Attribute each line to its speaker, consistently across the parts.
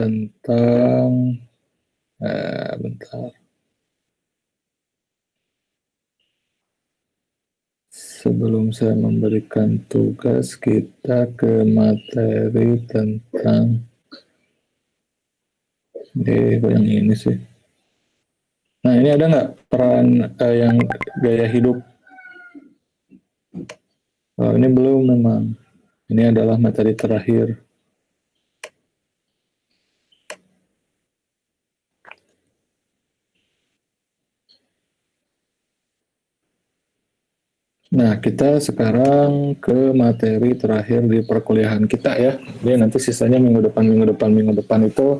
Speaker 1: tentang bentar. Sebelum saya memberikan tugas, kita ke materi tentang kok yang ini sih. Nah, ini ada nggak peran yang gaya hidup? Ini belum memang. Ini adalah materi terakhir. Nah, kita sekarang ke materi terakhir di perkuliahan kita ya. Jadi nanti sisanya minggu depan itu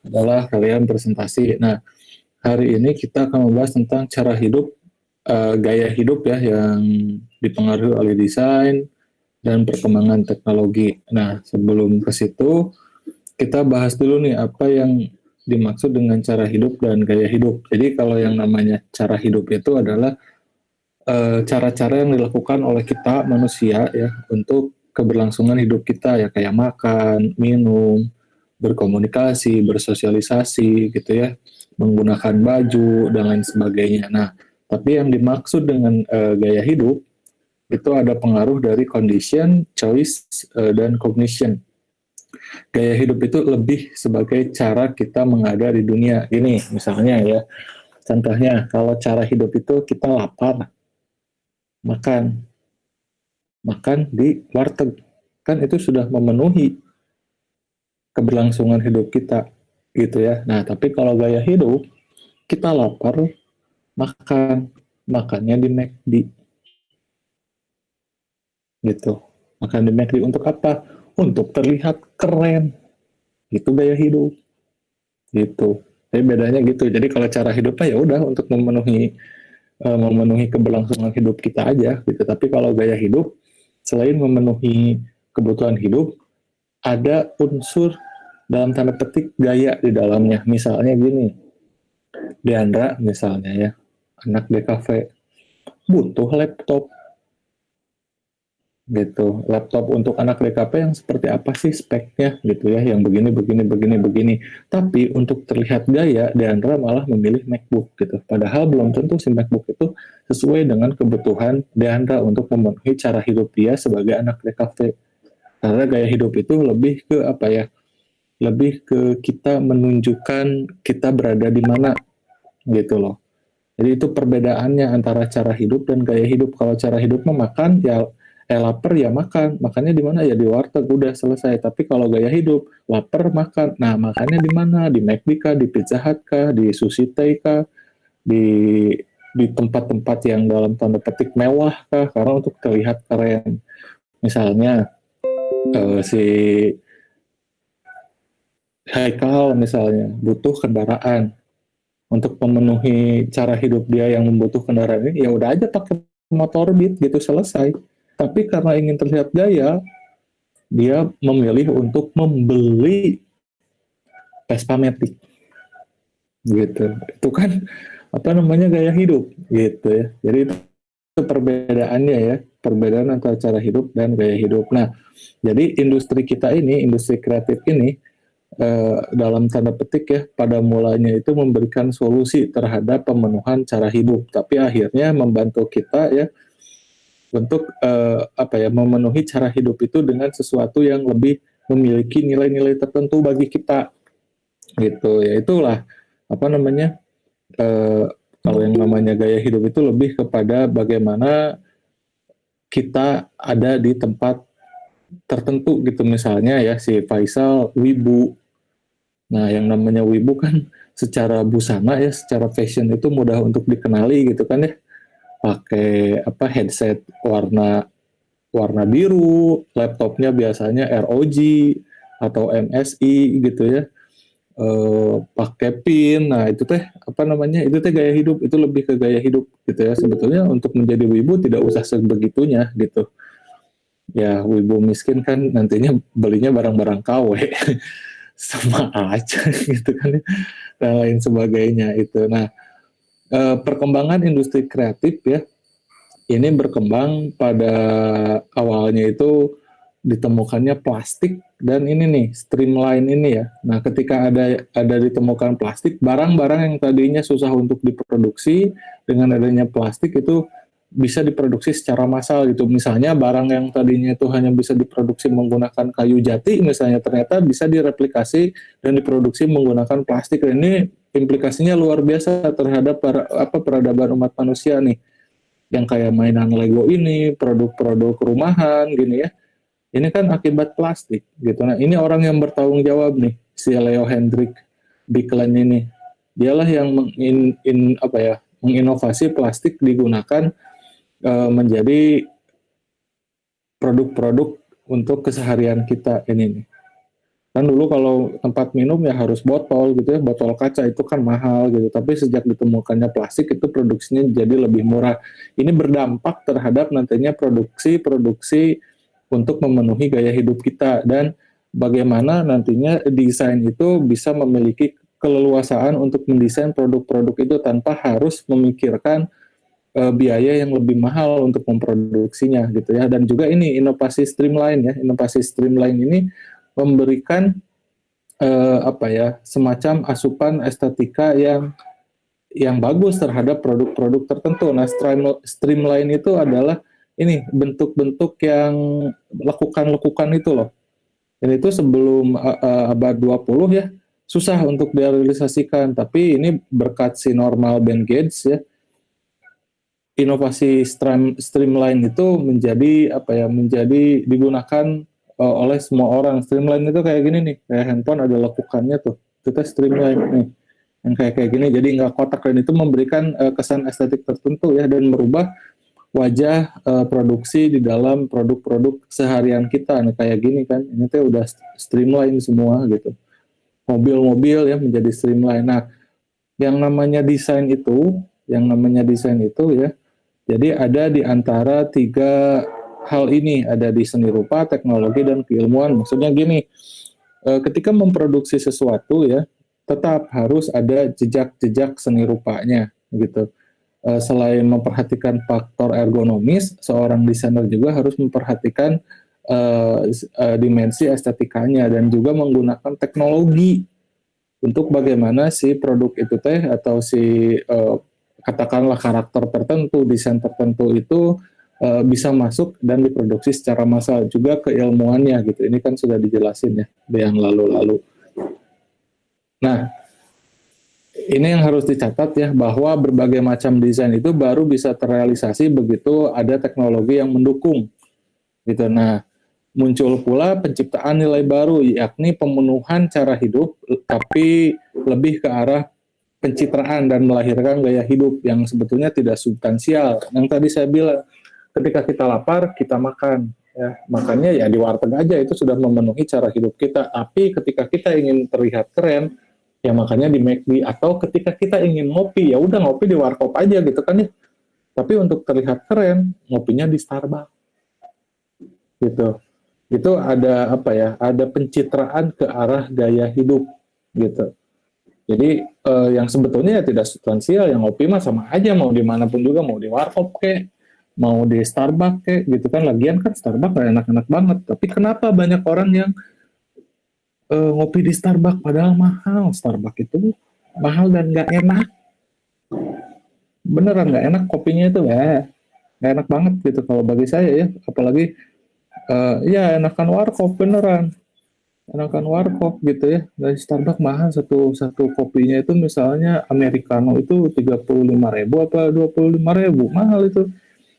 Speaker 1: adalah kalian presentasi. Nah, hari ini kita akan membahas tentang cara hidup, gaya hidup ya yang dipengaruhi oleh desain dan perkembangan teknologi. Nah, sebelum ke situ, kita bahas dulu nih apa yang dimaksud dengan cara hidup dan gaya hidup. Jadi kalau yang namanya cara hidup itu adalah cara-cara yang dilakukan oleh kita manusia ya untuk keberlangsungan hidup kita ya kayak makan, minum, berkomunikasi, bersosialisasi gitu ya, menggunakan baju dan lain sebagainya. Nah, tapi yang dimaksud dengan gaya hidup itu ada pengaruh dari condition, choice, dan cognition. Gaya hidup itu lebih sebagai cara kita mengada di dunia. Gini, misalnya ya, contohnya kalau cara hidup itu kita lapar, makan, makan di warteg. Kan itu sudah memenuhi keberlangsungan hidup kita gitu ya. Nah, tapi kalau gaya hidup, kita lapar, makan, makannya di McD gitu. Makan di McD untuk apa? Untuk terlihat keren. Itu gaya hidup gitu. Tapi bedanya gitu. Jadi kalau cara hidupnya ya udah untuk memenuhi keberlangsungan hidup kita aja gitu. Tapi kalau gaya hidup selain memenuhi kebutuhan hidup, ada unsur dalam tanda petik gaya di dalamnya. Misalnya gini, Diandra misalnya ya, anak DKV butuh laptop gitu. Laptop untuk anak DKP yang seperti apa sih speknya gitu ya, yang begini. Tapi untuk terlihat gaya, Diandra malah memilih MacBook gitu. Padahal belum tentu si MacBook itu sesuai dengan kebutuhan Diandra untuk memenuhi cara hidup dia sebagai anak DKV. Karena gaya hidup itu lebih ke apa ya? Lebih ke kita menunjukkan kita berada di mana gitu loh. Jadi itu perbedaannya antara cara hidup dan gaya hidup. Kalau cara hidup mah makan ya lapar ya makan. Makannya di mana ya di warteg udah selesai. Tapi kalau gaya hidup lapar makan. Nah, makannya di mana? Di McD kah, di Pizza Hut kah, di Sushi Tei kah, di tempat-tempat yang dalam tanda petik mewah kah? Karena untuk terlihat keren. Misalnya si Haikal misalnya butuh kendaraan untuk memenuhi cara hidup dia yang membutuhkan kendaraan ini, ya udah aja pakai motor Beat gitu selesai. Tapi karena ingin terlihat gaya, dia memilih untuk membeli Vespa Matic gitu. Itu kan apa namanya gaya hidup gitu ya. Jadi itu perbedaannya ya, perbedaan antara cara hidup dan gaya hidup. Nah, jadi industri kita ini, industri kreatif ini dalam tanda petik ya pada mulanya itu memberikan solusi terhadap pemenuhan cara hidup, tapi akhirnya membantu kita ya untuk apa ya memenuhi cara hidup itu dengan sesuatu yang lebih memiliki nilai-nilai tertentu bagi kita gitu ya. Itulah apa namanya eh, kalau yang namanya gaya hidup itu lebih kepada bagaimana kita ada di tempat tertentu gitu, misalnya ya si Faisal wibu. Nah, yang namanya wibu kan secara busana ya, secara fashion itu mudah untuk dikenali gitu kan ya. Pakai apa headset warna warna biru, laptopnya biasanya ROG atau MSI gitu ya. Pakai pin. Nah, itu teh apa namanya? Itu teh gaya hidup, itu lebih ke gaya hidup gitu ya. Sebetulnya untuk menjadi wibu tidak usah sebegitunya gitu. Ya, wibu miskin kan nantinya belinya barang-barang KW. Sama aja gitu kan ya. Dan lain sebagainya itu. Nah, perkembangan industri kreatif ya ini berkembang pada awalnya itu ditemukannya plastik dan ini nih streamline ini ya. Nah, ketika ada ditemukan plastik, barang-barang yang tadinya susah untuk diproduksi dengan adanya plastik itu bisa diproduksi secara massal gitu. Misalnya barang yang tadinya itu hanya bisa diproduksi menggunakan kayu jati misalnya ternyata bisa direplikasi dan diproduksi menggunakan plastik. Dan ini implikasinya luar biasa terhadap peradaban umat manusia nih. Yang kayak mainan Lego ini, produk-produk rumahan gini ya. Ini kan akibat plastik gitu. Nah, ini orang yang bertanggung jawab nih, si Leo Hendrik Biklen ini. Dialah yang menginovasi plastik digunakan menjadi produk-produk untuk keseharian kita ini nih. Kan dulu kalau tempat minum ya harus botol gitu ya, botol kaca itu kan mahal gitu. Tapi sejak ditemukannya plastik itu produksinya jadi lebih murah. Ini berdampak terhadap nantinya produksi untuk memenuhi gaya hidup kita dan bagaimana nantinya desain itu bisa memiliki keleluasaan untuk mendesain produk-produk itu tanpa harus memikirkan biaya yang lebih mahal untuk memproduksinya gitu ya. Dan juga ini inovasi streamline ini memberikan semacam asupan estetika yang bagus terhadap produk-produk tertentu. Nah, streamline itu adalah ini bentuk-bentuk yang lekukan-lekukan itu loh. Dan itu sebelum abad 20 ya susah untuk direalisasikan, tapi ini berkat si Norman Ben Gates ya, inovasi streamline itu menjadi digunakan oleh semua orang. Streamline itu kayak gini nih, kayak handphone ada lekukannya tuh, kita streamline nih yang kayak gini, jadi nggak kotak, dan itu memberikan kesan estetik tertentu ya, dan merubah wajah produksi di dalam produk-produk seharian kita. Nah, kayak gini kan, ini tuh udah streamline semua gitu. Mobil-mobil ya menjadi streamline. Nah, yang namanya desain itu ya, jadi ada di antara tiga hal ini, ada di seni rupa, teknologi, dan keilmuan. Maksudnya gini, ketika memproduksi sesuatu ya, tetap harus ada jejak-jejak seni rupanya gitu. Selain memperhatikan faktor ergonomis, seorang desainer juga harus memperhatikan dimensi estetikanya dan juga menggunakan teknologi untuk bagaimana si produk itu atau si katakanlah karakter tertentu, desain tertentu itu bisa masuk dan diproduksi secara massal. Juga keilmuannya gitu. Ini kan sudah dijelasin ya di yang lalu-lalu. Nah, ini yang harus dicatat ya, bahwa berbagai macam desain itu baru bisa terrealisasi begitu ada teknologi yang mendukung gitu. Nah, muncul pula penciptaan nilai baru, yakni pemenuhan cara hidup, tapi lebih ke arah pencitraan dan melahirkan gaya hidup yang sebetulnya tidak substansial. Yang tadi saya bilang, ketika kita lapar, kita makan. Ya, makannya ya di warteg aja, itu sudah memenuhi cara hidup kita. Tapi ketika kita ingin terlihat keren, ya makanya di McD. Atau ketika kita ingin ngopi, ya udah ngopi di warkop aja gitu kan ya. Tapi untuk terlihat keren, ngopinya di Starbucks gitu. Itu ada ada pencitraan ke arah gaya hidup gitu. Jadi yang sebetulnya ya tidak substansial, yang ngopi mah sama aja, mau dimanapun juga, mau di warkop kek, mau di Starbucks kek gitu kan. Lagian kan Starbucks gak enak-enak banget. Tapi kenapa banyak orang yang ngopi di Starbucks padahal mahal? Starbucks itu mahal dan nggak enak, beneran nggak enak kopinya itu ya, nggak enak banget gitu kalau bagi saya ya. Apalagi ya enakan warkop, beneran enakan warkop gitu ya. Dari Starbucks mahal, satu kopinya itu misalnya americano itu 35.000 apa 25.000, mahal itu.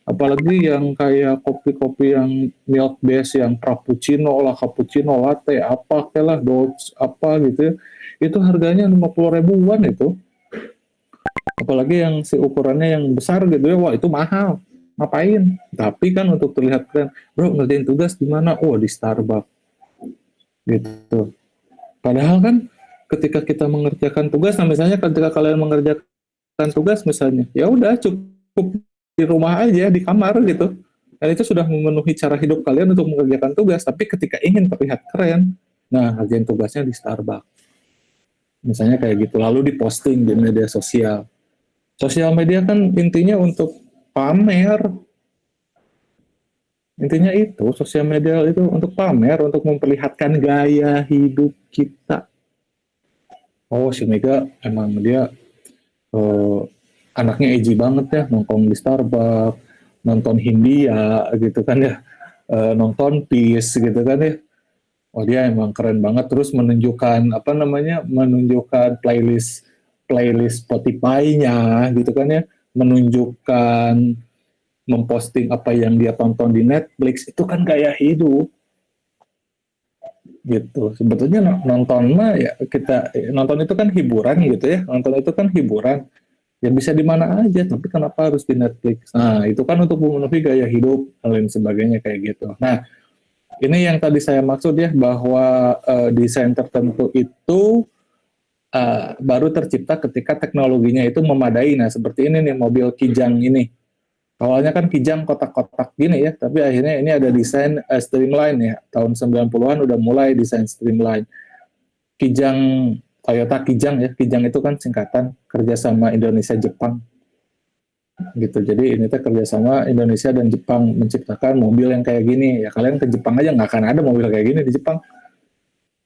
Speaker 1: Apalagi yang kayak kopi-kopi yang milk base, yang frappuccino lah, cappuccino, latte, apa kayak Dutch, apa gitu ya, itu harganya 50 ribuan itu. Apalagi yang si ukurannya yang besar gitu ya, wah itu mahal. Ngapain? Tapi kan untuk terlihat keren, bro ngerjain tugas di mana? Oh di Starbucks gitu. Padahal kan ketika kita mengerjakan tugas, nah misalnya ketika kalian mengerjakan tugas misalnya, ya udah cukup di rumah aja, di kamar gitu. Dan itu sudah memenuhi cara hidup kalian untuk mengerjakan tugas. Tapi ketika ingin terlihat keren, nah ngerjain tugasnya di Starbucks. Misalnya kayak gitu, lalu diposting di media sosial. Sosial media kan intinya untuk pamer Intinya itu, sosial media itu untuk pamer, untuk memperlihatkan gaya hidup kita. Oh, si Mega emang dia eh, anaknya edgy banget ya, nongkrong di Starbucks, nonton Hindia gitu kan ya, nonton Peace gitu kan ya. Oh, dia emang keren banget, terus menunjukkan apa namanya, menunjukkan playlist playlist Spotify-nya gitu kan ya, menunjukkan memposting apa yang dia tonton di Netflix, itu kan gaya hidup gitu. Sebetulnya nonton mah ya, kita nonton itu kan hiburan gitu ya, nonton itu kan hiburan ya, bisa di mana aja, tapi kenapa harus di Netflix? Nah, itu kan untuk memenuhi gaya hidup dan lain sebagainya kayak gitu. Nah, ini yang tadi saya maksud ya, bahwa desain tertentu itu baru tercipta ketika teknologinya itu memadai. Nah, seperti ini nih, mobil Kijang ini. Awalnya kan Kijang kotak-kotak gini ya, tapi akhirnya ini ada desain streamline ya. Tahun 90-an udah mulai desain streamline. Kijang, Toyota Kijang ya, Kijang itu kan singkatan kerjasama Indonesia Jepang gitu. Jadi ini tuh kerjasama Indonesia dan Jepang menciptakan mobil yang kayak gini. Ya kalian ke Jepang aja nggak akan ada mobil kayak gini di Jepang.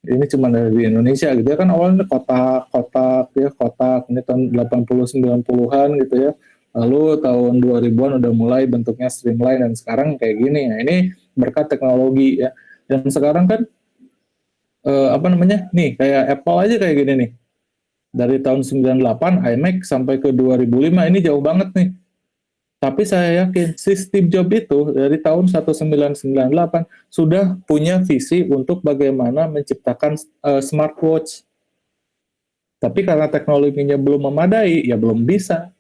Speaker 1: Ini cuma dari di Indonesia gitu ya, kan awalnya kotak-kotak ya, kotak ini tahun 80 90-an gitu ya. Lalu tahun 2000-an udah mulai bentuknya streamline dan sekarang kayak gini. Nah, ini berkat teknologi ya. Dan sekarang kan apa namanya? Nih, kayak Apple aja kayak gini nih. Dari tahun 98 iMac sampai ke 2005 ini jauh banget nih. Tapi saya yakin si Steve Jobs itu dari tahun 1998 sudah punya visi untuk bagaimana menciptakan smartwatch. Tapi karena teknologinya belum memadai, ya belum bisa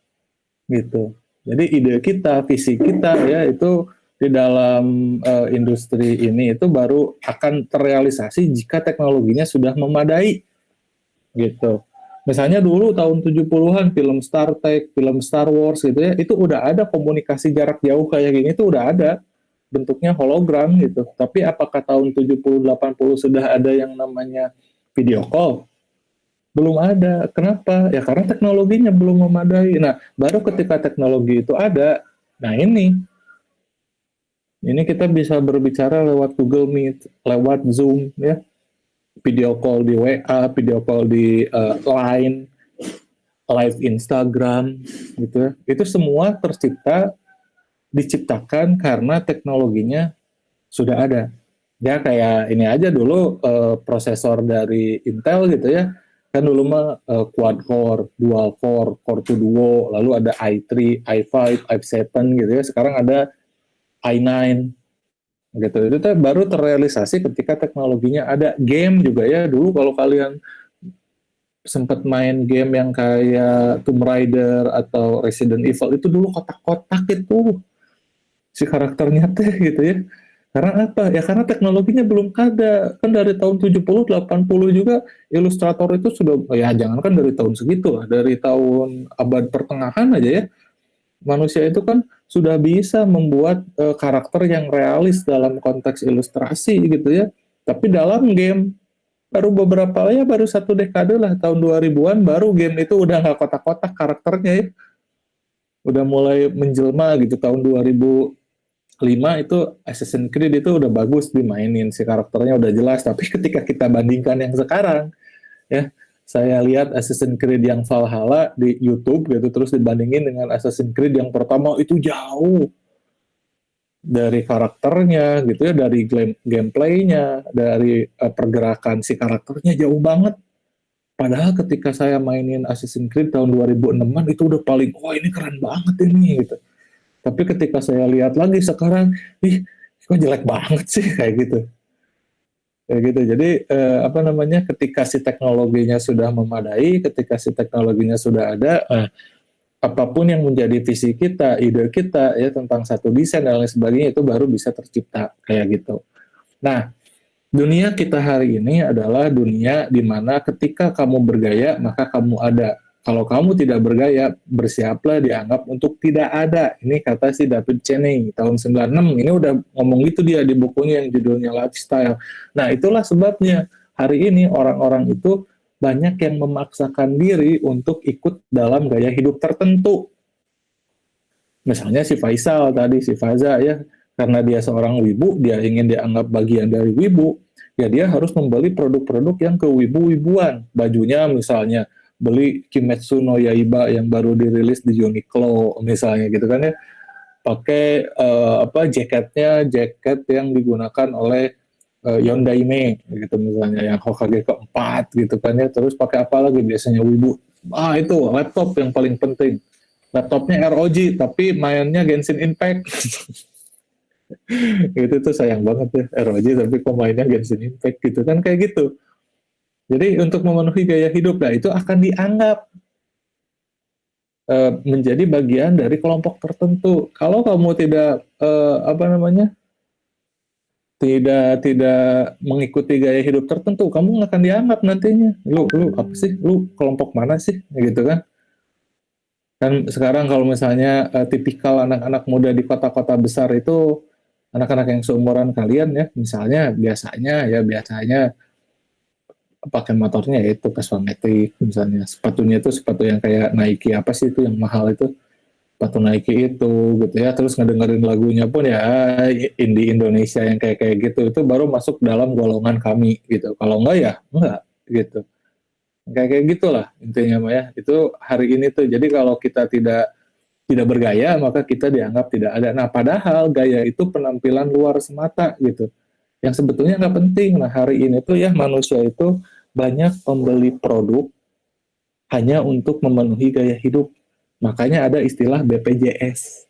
Speaker 1: gitu. Jadi ide kita, visi kita ya itu di dalam industri ini itu baru akan terrealisasi jika teknologinya sudah memadai gitu. Misalnya dulu tahun 70-an film Star Trek, film Star Wars gitu ya, itu udah ada komunikasi jarak jauh kayak gini, itu udah ada bentuknya hologram gitu. Tapi apakah tahun 70 80 sudah ada yang namanya video call? Belum ada. Kenapa? Ya karena teknologinya belum memadai. Nah, baru ketika teknologi itu ada, nah ini kita bisa berbicara lewat Google Meet, lewat Zoom ya, video call di WA, video call di Line, live Instagram gitu ya. Itu semua diciptakan karena teknologinya sudah ada. Ya kayak ini aja dulu prosesor dari Intel gitu ya. Kan dulu mah quad core, dual core, core to duo, lalu ada i3, i5, i7 gitu ya. Sekarang ada i9 gitu. Itu tuh baru terrealisasi ketika teknologinya ada. Game juga ya, dulu kalau kalian sempat main game yang kayak Tomb Raider atau Resident Evil itu dulu kotak-kotak itu si karakternya teh gitu ya. Karena apa? Ya karena teknologinya belum ada. Kan dari tahun 70 80 juga ilustrator itu sudah, ya jangankan dari tahun segitu lah, dari tahun abad pertengahan aja ya. Manusia itu kan sudah bisa membuat karakter yang realis dalam konteks ilustrasi gitu ya. Tapi dalam game baru beberapa ya, baru satu dekade lah, tahun 2000-an baru game itu udah nggak kotak-kotak karakternya ya, udah mulai menjelma gitu. Tahun 2005 itu Assassin's Creed itu udah bagus dimainin, si karakternya udah jelas. Tapi ketika kita bandingkan yang sekarang ya, saya lihat Assassin's Creed yang Valhalla di YouTube gitu, terus dibandingin dengan Assassin's Creed yang pertama, itu jauh dari karakternya gitu ya, dari gameplaynya, dari pergerakan si karakternya jauh banget. Padahal ketika saya mainin Assassin's Creed tahun 2006-an itu udah paling, wah ini keren banget ini gitu. Tapi ketika saya lihat lagi sekarang, ih kok jelek banget sih kayak gitu. Kayak gitu. Jadi apa namanya, ketika si teknologinya sudah memadai, ketika si teknologinya sudah ada, apapun yang menjadi visi kita, ide kita ya tentang satu desain dan lain sebagainya itu baru bisa tercipta kayak gitu. Nah, dunia kita hari ini adalah dunia di mana ketika kamu bergaya, maka kamu ada. Kalau kamu tidak bergaya, bersiaplah dianggap untuk tidak ada. Ini kata si David Cheney tahun 96. Ini udah ngomong gitu dia di bukunya yang judulnya Lifestyle. Nah, itulah sebabnya hari ini orang-orang itu banyak yang memaksakan diri untuk ikut dalam gaya hidup tertentu. Misalnya si Faisal tadi, si Faza ya, karena dia seorang wibu, dia ingin dianggap bagian dari wibu, ya dia harus membeli produk-produk yang kewibu-wibuan. Bajunya misalnya, beli Kimetsu no Yaiba yang baru dirilis di Uniqlo misalnya gitu kan ya. Pakai jaket yang digunakan oleh Yondaime gitu misalnya, yang Hokage keempat gitu kan ya. Terus pakai apa lagi biasanya wibu? Itu laptop yang paling penting. Laptopnya ROG tapi mainnya Genshin Impact. Itu tuh sayang banget ya, ROG tapi kok mainnya Genshin Impact gitu kan, kayak gitu. Jadi untuk memenuhi gaya hidup, nah itu akan dianggap menjadi bagian dari kelompok tertentu. Kalau kamu tidak tidak mengikuti gaya hidup tertentu, kamu nggak akan dianggap nantinya. Lu apa sih? Lu kelompok mana sih? Gitu kan? Kan sekarang kalau misalnya tipikal anak-anak muda di kota-kota besar itu, anak-anak yang seumuran kalian ya, misalnya biasanya pakai motornya itu Vespa Matic misalnya, sepatunya itu sepatu yang kayak Nike, apa sih itu yang mahal itu, sepatu Nike itu gitu ya. Terus ngedengerin lagunya pun ya indie Indonesia yang kayak kayak gitu, itu baru masuk dalam golongan kami gitu. Kalau enggak ya enggak gitu, kayak kayak gitulah intinya Maya. Itu hari ini tuh, jadi kalau kita tidak bergaya maka kita dianggap tidak ada. Nah padahal gaya itu penampilan luar semata gitu, yang sebetulnya nggak penting. Nah hari ini tuh ya, manusia itu banyak membeli produk hanya untuk memenuhi gaya hidup. Makanya ada istilah BPJS,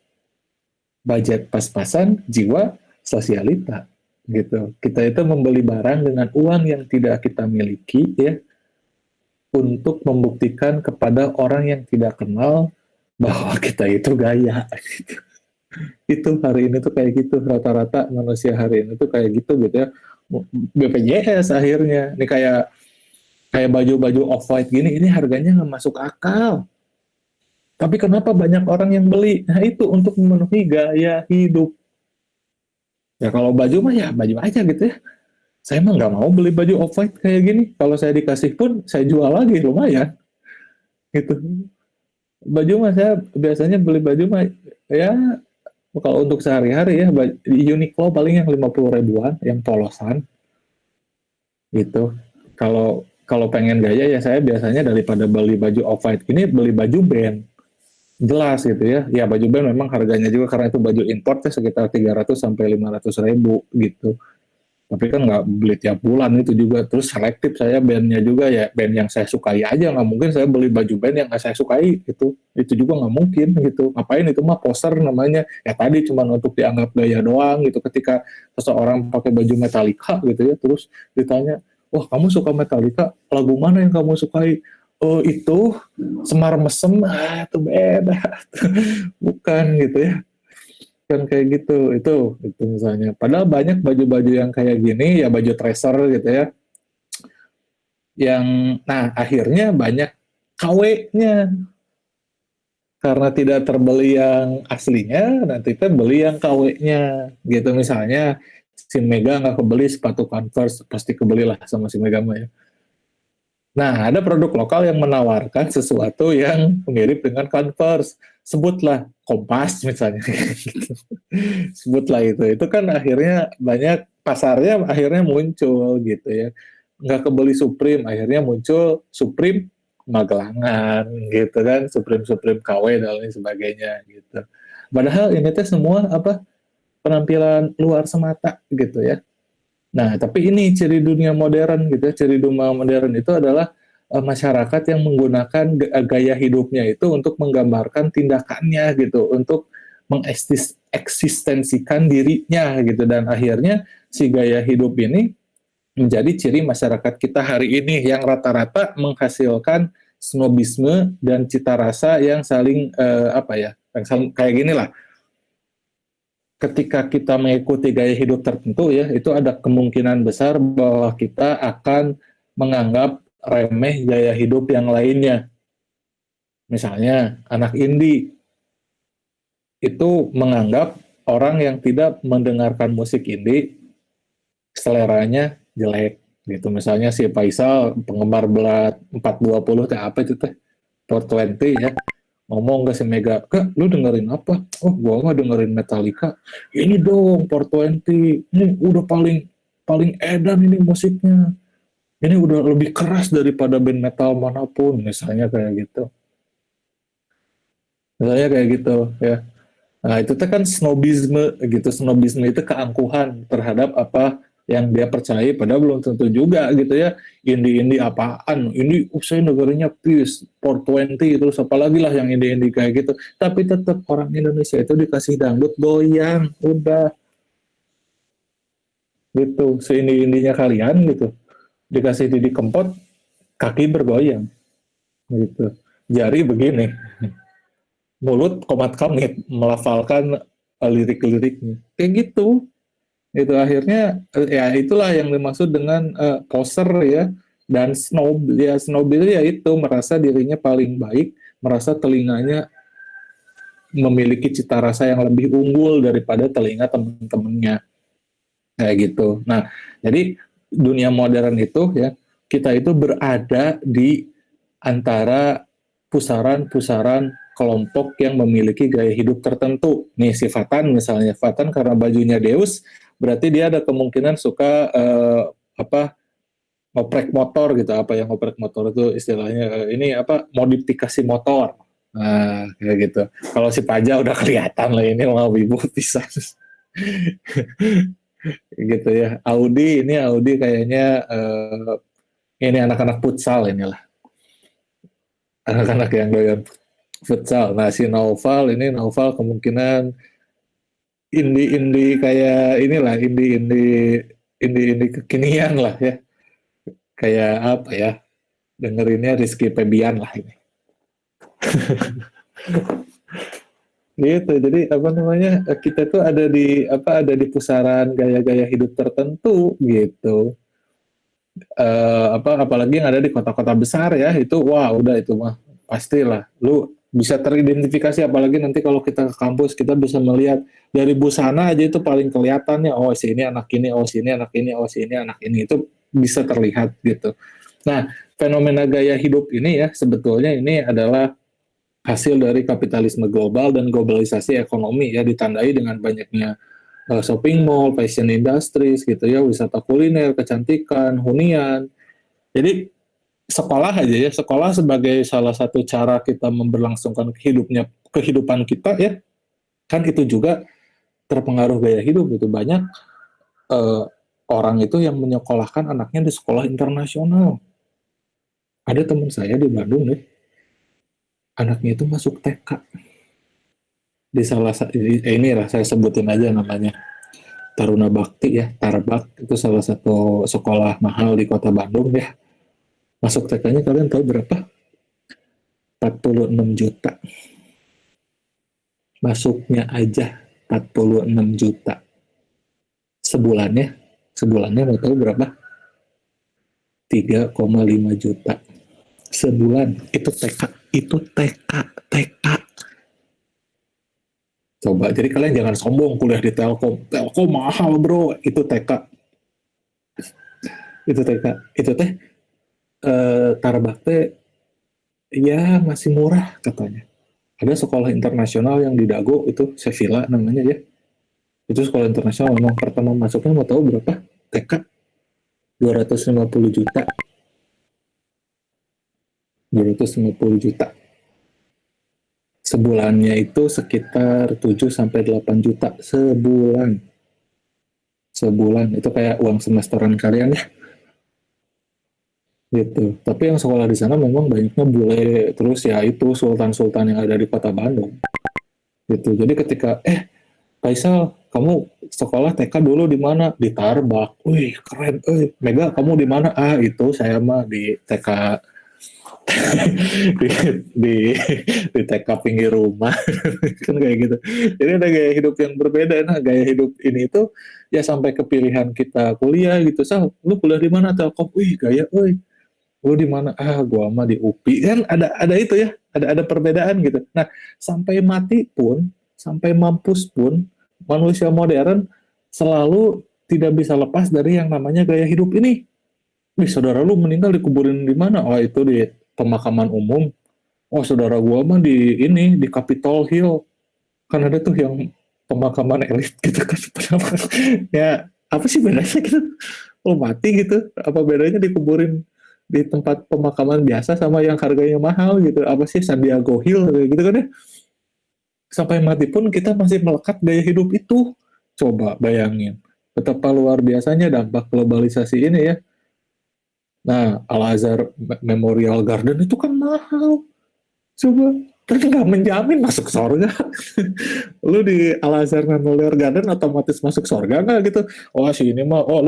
Speaker 1: budget pas-pasan, jiwa sosialita gitu. Kita itu membeli barang dengan uang yang tidak kita miliki ya, untuk membuktikan kepada orang yang tidak kenal bahwa kita itu gaya. Itu hari ini tuh kayak gitu, rata-rata manusia hari ini tuh kayak gitu gitu ya. BPJS akhirnya ini kayak kayak baju-baju off-white gini, ini harganya nggak masuk akal. Tapi kenapa banyak orang yang beli? Nah itu untuk memenuhi gaya hidup. Ya kalau baju mah ya baju aja gitu ya. Saya mah nggak mau beli baju off-white kayak gini. Kalau saya dikasih pun saya jual lagi, lumayan. Gitu. Baju mah saya biasanya beli baju mah ya kalau untuk sehari-hari ya, di Uniqlo paling yang 50 ribuan, yang polosan gitu. Kalau kalau pengen gaya ya saya biasanya daripada beli baju off-white ini, beli baju band. Jelas gitu ya. Ya baju band memang harganya juga karena itu baju import ya sekitar 300 sampai 500 ribu gitu. Tapi kan nggak beli tiap bulan itu juga. Terus selektif saya bandnya juga ya, band yang saya sukai aja. Nggak mungkin saya beli baju band yang nggak saya sukai gitu. Itu juga nggak mungkin gitu. Ngapain, itu mah poser namanya. Ya tadi cuma untuk dianggap gaya doang gitu. Ketika seseorang pakai baju Metallica gitu ya, terus ditanya, wah kamu suka Metallica, lagu mana yang kamu sukai? Oh itu Semar Mesem, itu beda. Bukan gitu ya, kan kayak gitu. Itu misalnya, padahal banyak baju-baju yang kayak gini ya, baju tracer gitu ya, yang nah akhirnya banyak KW-nya karena tidak terbeli yang aslinya. Nanti kita beli yang KW-nya gitu. Misalnya si Mega nggak kebeli sepatu Converse, pasti kebelilah sama si Mega ya. Nah, ada produk lokal yang menawarkan sesuatu yang mirip dengan Converse. Sebutlah Kompas misalnya. Sebutlah itu. Itu kan akhirnya banyak, pasarnya akhirnya muncul gitu ya. Nggak kebeli Supreme, akhirnya muncul Supreme Magelangan gitu kan, Supreme KW dan lain sebagainya gitu. Padahal ini teh semua apa, penampilan luar semata gitu ya. Nah, tapi ini ciri dunia modern gitu ya. Ciri dunia modern itu adalah masyarakat yang menggunakan gaya hidupnya itu untuk menggambarkan tindakannya gitu, untuk mengeksistensikan dirinya gitu. Dan akhirnya si gaya hidup ini menjadi ciri masyarakat kita hari ini, yang rata-rata menghasilkan snobisme dan cita rasa yang saling yang saling, kayak gini lah. Ketika kita mengikuti gaya hidup tertentu ya, itu ada kemungkinan besar bahwa kita akan menganggap remeh gaya hidup yang lainnya. Misalnya anak indie itu menganggap orang yang tidak mendengarkan musik indie seleranya jelek gitu. Misalnya si Faisal penggemar berat 420 teh apa itu teh 420 ya. ngomong ke si Mega, Kak, lu dengerin apa? Oh, gua mah dengerin Metallica. Ini dong, 420. Ini udah paling paling edan ini musiknya. Ini udah lebih keras daripada band metal manapun, misalnya kayak gitu. Misalnya kayak gitu, ya. Nah, itu tuh kan snobisme gitu. Snobisme itu keangkuhan terhadap apa yang dia percaya, padahal belum tentu juga gitu ya. Indie-indie apaan? Ini saya negaranya peace, 420, terus apalagi lah yang indie-indie kayak gitu. Tapi tetap orang Indonesia itu dikasih dangdut goyang, udah gitu. Seindie-indinya kalian gitu. Dikasih Didi Kempot, kaki bergoyang gitu. Jari begini, mulut komat kamit melafalkan lirik-liriknya. Kayak gitu. Itu akhirnya ya itulah yang dimaksud dengan poser ya, dan snob itu ya itu merasa dirinya paling baik, merasa telinganya memiliki cita rasa yang lebih unggul daripada telinga teman-temannya kayak gitu. Nah, jadi dunia modern itu ya, kita itu berada di antara pusaran-pusaran kelompok yang memiliki gaya hidup tertentu. Nih si Fatan misalnya, Fatan karena bajunya Deus, berarti dia ada kemungkinan suka apa ngoprek motor gitu. Apa yang ngoprek motor itu istilahnya ini apa modifikasi motor. Nah, kayak gitu. Kalau si Paja udah kelihatan lah ini mau ibu pisah gitu ya. Audi kayaknya ini anak-anak futsal inilah. Anak-anak yang doyan futsal. Nah, si Naufal kemungkinan indie-indie kayak inilah, indie-indie kekinian lah ya. Kayak apa ya? Dengerinnya Rizky Febian lah ini. Gitu. Jadi apa namanya? Kita tuh ada di pusaran gaya-gaya hidup tertentu gitu. Apalagi yang ada di kota-kota besar ya, itu wah udah itu mah pastilah lu bisa teridentifikasi, apalagi nanti kalau kita ke kampus kita bisa melihat dari busana aja itu paling kelihatannya, oh si ini anak ini, oh si ini anak ini, oh si ini anak ini, itu bisa terlihat gitu. Nah, fenomena gaya hidup ini ya sebetulnya ini adalah hasil dari kapitalisme global dan globalisasi ekonomi ya, ditandai dengan banyaknya shopping mall, fashion industries gitu ya, wisata kuliner, kecantikan, hunian. Jadi sekolah aja ya, sekolah sebagai salah satu cara kita memberlangsungkan kehidupan kita ya, kan itu juga terpengaruh gaya hidup gitu. Banyak eh, orang itu yang menyekolahkan anaknya di sekolah internasional. Ada teman saya di Bandung deh, anaknya itu masuk TK di salah satu, ini lah saya sebutin aja namanya, Taruna Bakti ya, Tarbak, itu salah satu sekolah mahal di kota Bandung ya. Masuk TK-nya kalian tahu berapa? 46 juta. Masuknya aja 46 juta. Sebulannya, sebulannya mau tahu berapa? 3,5 juta. Sebulan. Itu TK. Itu TK. TK. Coba, jadi kalian jangan sombong kuliah di Telkom. Telkom mahal bro. Itu TK. Itu TK. Itu teh, Tarbakte ya masih murah katanya. Ada sekolah internasional yang di Dago, itu Sevilla namanya ya. Itu sekolah internasional, memang pertama masuknya mau tahu berapa? TK 250 juta. 250 juta. Sebulannya itu sekitar 7 sampai 8 juta sebulan. Sebulan itu kayak uang semesteran kalian ya gitu. Tapi yang sekolah di sana memang banyaknya bule, terus ya itu sultan-sultan yang ada di kota Bandung gitu. Jadi ketika Faisal, kamu sekolah TK dulu di mana? Di Tarbak. Wih, keren. Mega, kamu di mana? Ah, itu saya mah di TK di, di di TK pinggir rumah kan kayak gitu. Jadi ada gaya hidup yang berbeda. Nah, gaya hidup ini itu ya sampai ke pilihan kita kuliah gitu. Sal, lu kuliah di mana? Telkom. Wih, gaya, wih. Lu di mana? Ah, gua mah di UPI. Kan ada itu ya. Ada perbedaan gitu. Nah, sampai mati pun, sampai mampus pun, manusia modern selalu tidak bisa lepas dari yang namanya gaya hidup ini. Wih, saudara lu meninggal dikuburin di mana? Oh, itu di pemakaman umum. Oh saudara gua mah di ini di Capitol Hill, kan ada tuh yang pemakaman elit gitu kan. Ya apa sih bedanya gitu, lo mati gitu apa bedanya dikuburin di tempat pemakaman biasa sama yang harganya mahal gitu, apa sih San Diego Hill gitu kan ya. Sampai mati pun kita masih melekat gaya hidup itu. Coba bayangin betapa luar biasanya dampak globalisasi ini ya. Nah, Al-Azhar Memorial Garden itu kan mahal. Coba, kan nggak menjamin masuk surga. Lu di Al-Azhar Memorial Garden otomatis masuk surga nggak gitu? Oh si ini mah, oh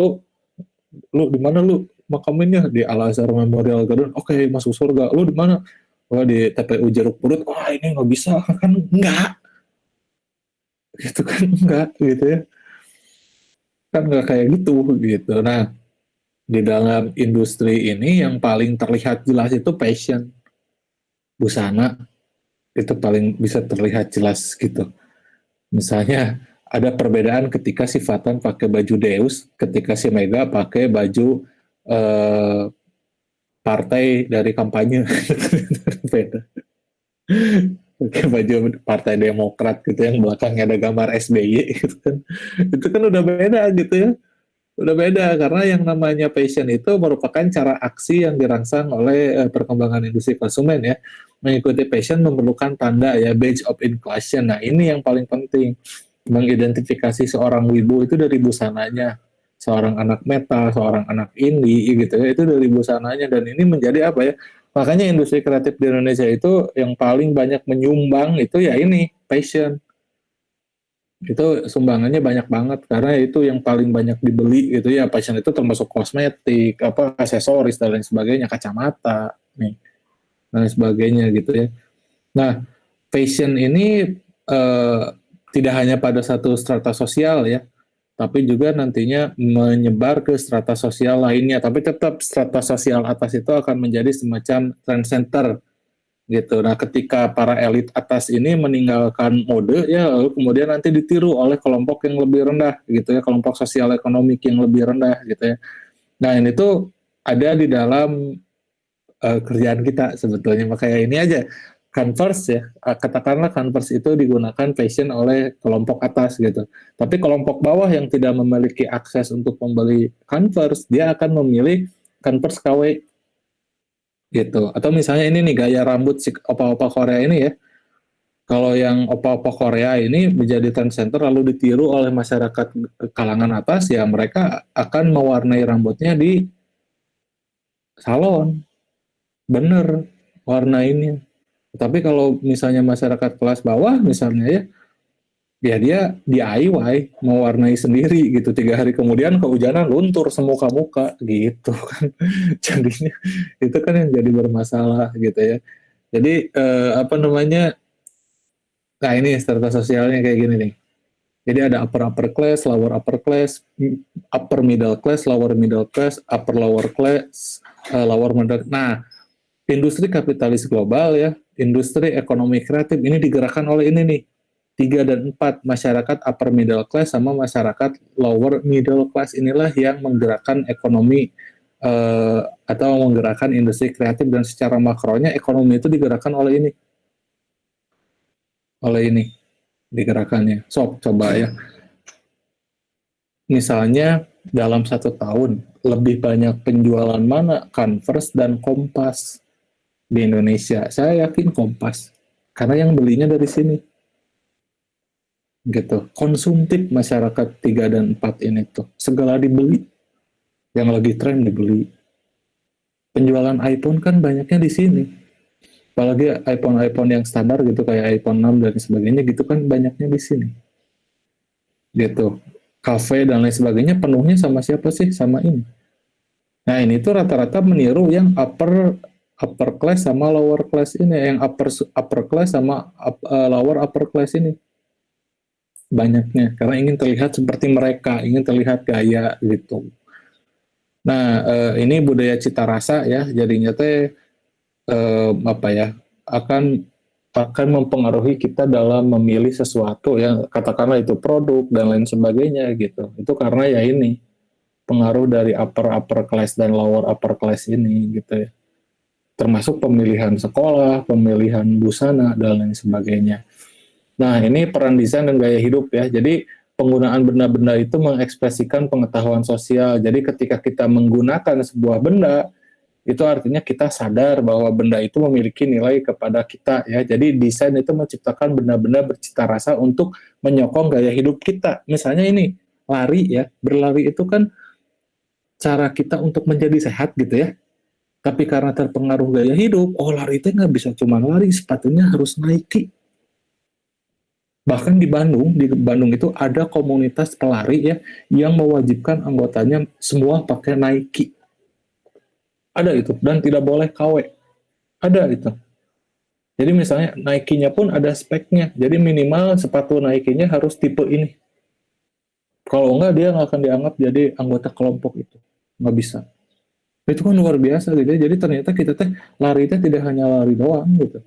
Speaker 1: lu di mana lu makaminnya di Al-Azhar Memorial Garden? Oke, masuk surga. Lu di mana? Oh di TPU Jeruk Purut. Wah ini nggak bisa kan? Nggak, gitu kan nggak gitu ya. Kan nggak kayak gitu gitu. Nah, di dalam industri ini yang paling terlihat jelas itu fashion, busana, itu paling bisa terlihat jelas gitu. Misalnya ada perbedaan ketika si Fatan pakai baju Deus, ketika si Mega pakai baju eh, partai dari kampanye. Beda. Pakai baju partai Demokrat gitu yang belakangnya ada gambar SBY gitu kan. Itu kan udah beda gitu ya. Udah beda karena yang namanya passion itu merupakan cara aksi yang dirangsang oleh perkembangan industri konsumen ya. Mengikuti passion memerlukan tanda ya badge of inclusion. Nah, ini yang paling penting. Mengidentifikasi seorang wibu itu dari busananya. Seorang anak metal, seorang anak indie gitu ya, itu dari busananya dan ini menjadi apa ya? Makanya industri kreatif di Indonesia itu yang paling banyak menyumbang itu ya ini, passion, itu sumbangannya banyak banget karena itu yang paling banyak dibeli gitu ya. Fashion itu termasuk kosmetik, apa aksesoris dan lain sebagainya, kacamata nih dan lain sebagainya gitu ya. Nah, fashion ini eh, tidak hanya pada satu strata sosial ya, tapi juga nantinya menyebar ke strata sosial lainnya. Tapi tetap strata sosial atas itu akan menjadi semacam trend center gitu. Nah, ketika para elit atas ini meninggalkan mode, ya lalu kemudian nanti ditiru oleh kelompok yang lebih rendah gitu ya, kelompok sosial ekonomik yang lebih rendah gitu ya. Nah, ini tuh ada di dalam kerjaan kita sebetulnya. Makanya ini aja Converse ya, katakanlah Converse itu digunakan fashion oleh kelompok atas gitu. Tapi kelompok bawah yang tidak memiliki akses untuk membeli Converse, dia akan memilih Converse KW gitu. Atau misalnya ini nih gaya rambut si opa-opa Korea ini ya. Kalau yang opa-opa Korea ini menjadi trend center lalu ditiru oleh masyarakat kalangan atas, ya mereka akan mewarnai rambutnya di salon. Bener warnainnya. Tapi kalau misalnya masyarakat kelas bawah misalnya ya, ya dia DIY mewarnai sendiri gitu. 3 hari kemudian kehujanan luntur semuka-muka gitu kan. Jadinya itu kan yang jadi bermasalah gitu ya. Jadi apa namanya? Nah ini strata sosialnya kayak gini nih. Jadi ada upper class, lower upper class, upper middle class, upper lower class, lower middle. Nah, industri kapitalis global ya, industri ekonomi kreatif ini digerakkan oleh ini nih. 3 dan 4 masyarakat upper middle class sama masyarakat lower middle class inilah yang menggerakkan ekonomi atau menggerakkan industri kreatif dan secara makronya ekonomi itu digerakkan oleh ini digerakkannya. Sok coba ya. Misalnya dalam 1 tahun lebih banyak penjualan mana Converse dan Kompas di Indonesia? Saya yakin Kompas karena yang belinya dari sini gitu. Konsumtif masyarakat 3 dan 4 ini tuh segala dibeli, yang lagi tren dibeli. Penjualan iPhone kan banyaknya di sini. Apalagi iPhone-iPhone yang standar gitu kayak iPhone 6 dan sebagainya gitu kan banyaknya di sini. Gitu. Cafe dan lain sebagainya penuhnya sama siapa sih? Sama ini. Nah, ini tuh rata-rata meniru yang upper upper class sama lower class ini, yang upper class sama lower upper class ini banyaknya karena ingin terlihat seperti mereka, ingin terlihat gaya gitu. Nah, ini budaya cita rasa ya, jadinya teh apa ya, akan akan mempengaruhi kita dalam memilih sesuatu ya, katakanlah itu produk dan lain sebagainya gitu. Itu karena ya ini pengaruh dari upper upper class dan lower upper class ini gitu ya. termasuk pemilihan sekolah, pemilihan busana, dan lain sebagainya. Nah, ini peran desain dan gaya hidup ya. Jadi, penggunaan benda-benda itu mengekspresikan pengetahuan sosial. Jadi, ketika kita menggunakan sebuah benda, itu artinya kita sadar bahwa benda itu memiliki nilai kepada kita ya. Jadi, desain itu menciptakan benda-benda bercita rasa untuk menyokong gaya hidup kita. Misalnya ini, lari ya. Berlari itu kan cara kita untuk menjadi sehat gitu ya. Tapi karena terpengaruh gaya hidup, oh lari itu nggak bisa cuma lari, sepatunya harus Nike. Bahkan di Bandung itu ada komunitas pelari ya yang mewajibkan anggotanya semua pakai Nike. Ada itu dan tidak boleh KW. Ada itu. Jadi misalnya Nike-nya pun ada speknya. Jadi minimal sepatu Nike-nya harus tipe ini. Kalau enggak dia nggak akan dianggap jadi anggota kelompok itu. Nggak bisa. Itu kan luar biasa gitu ya. Jadi ternyata kita teh lari itu tidak hanya lari doang gitu.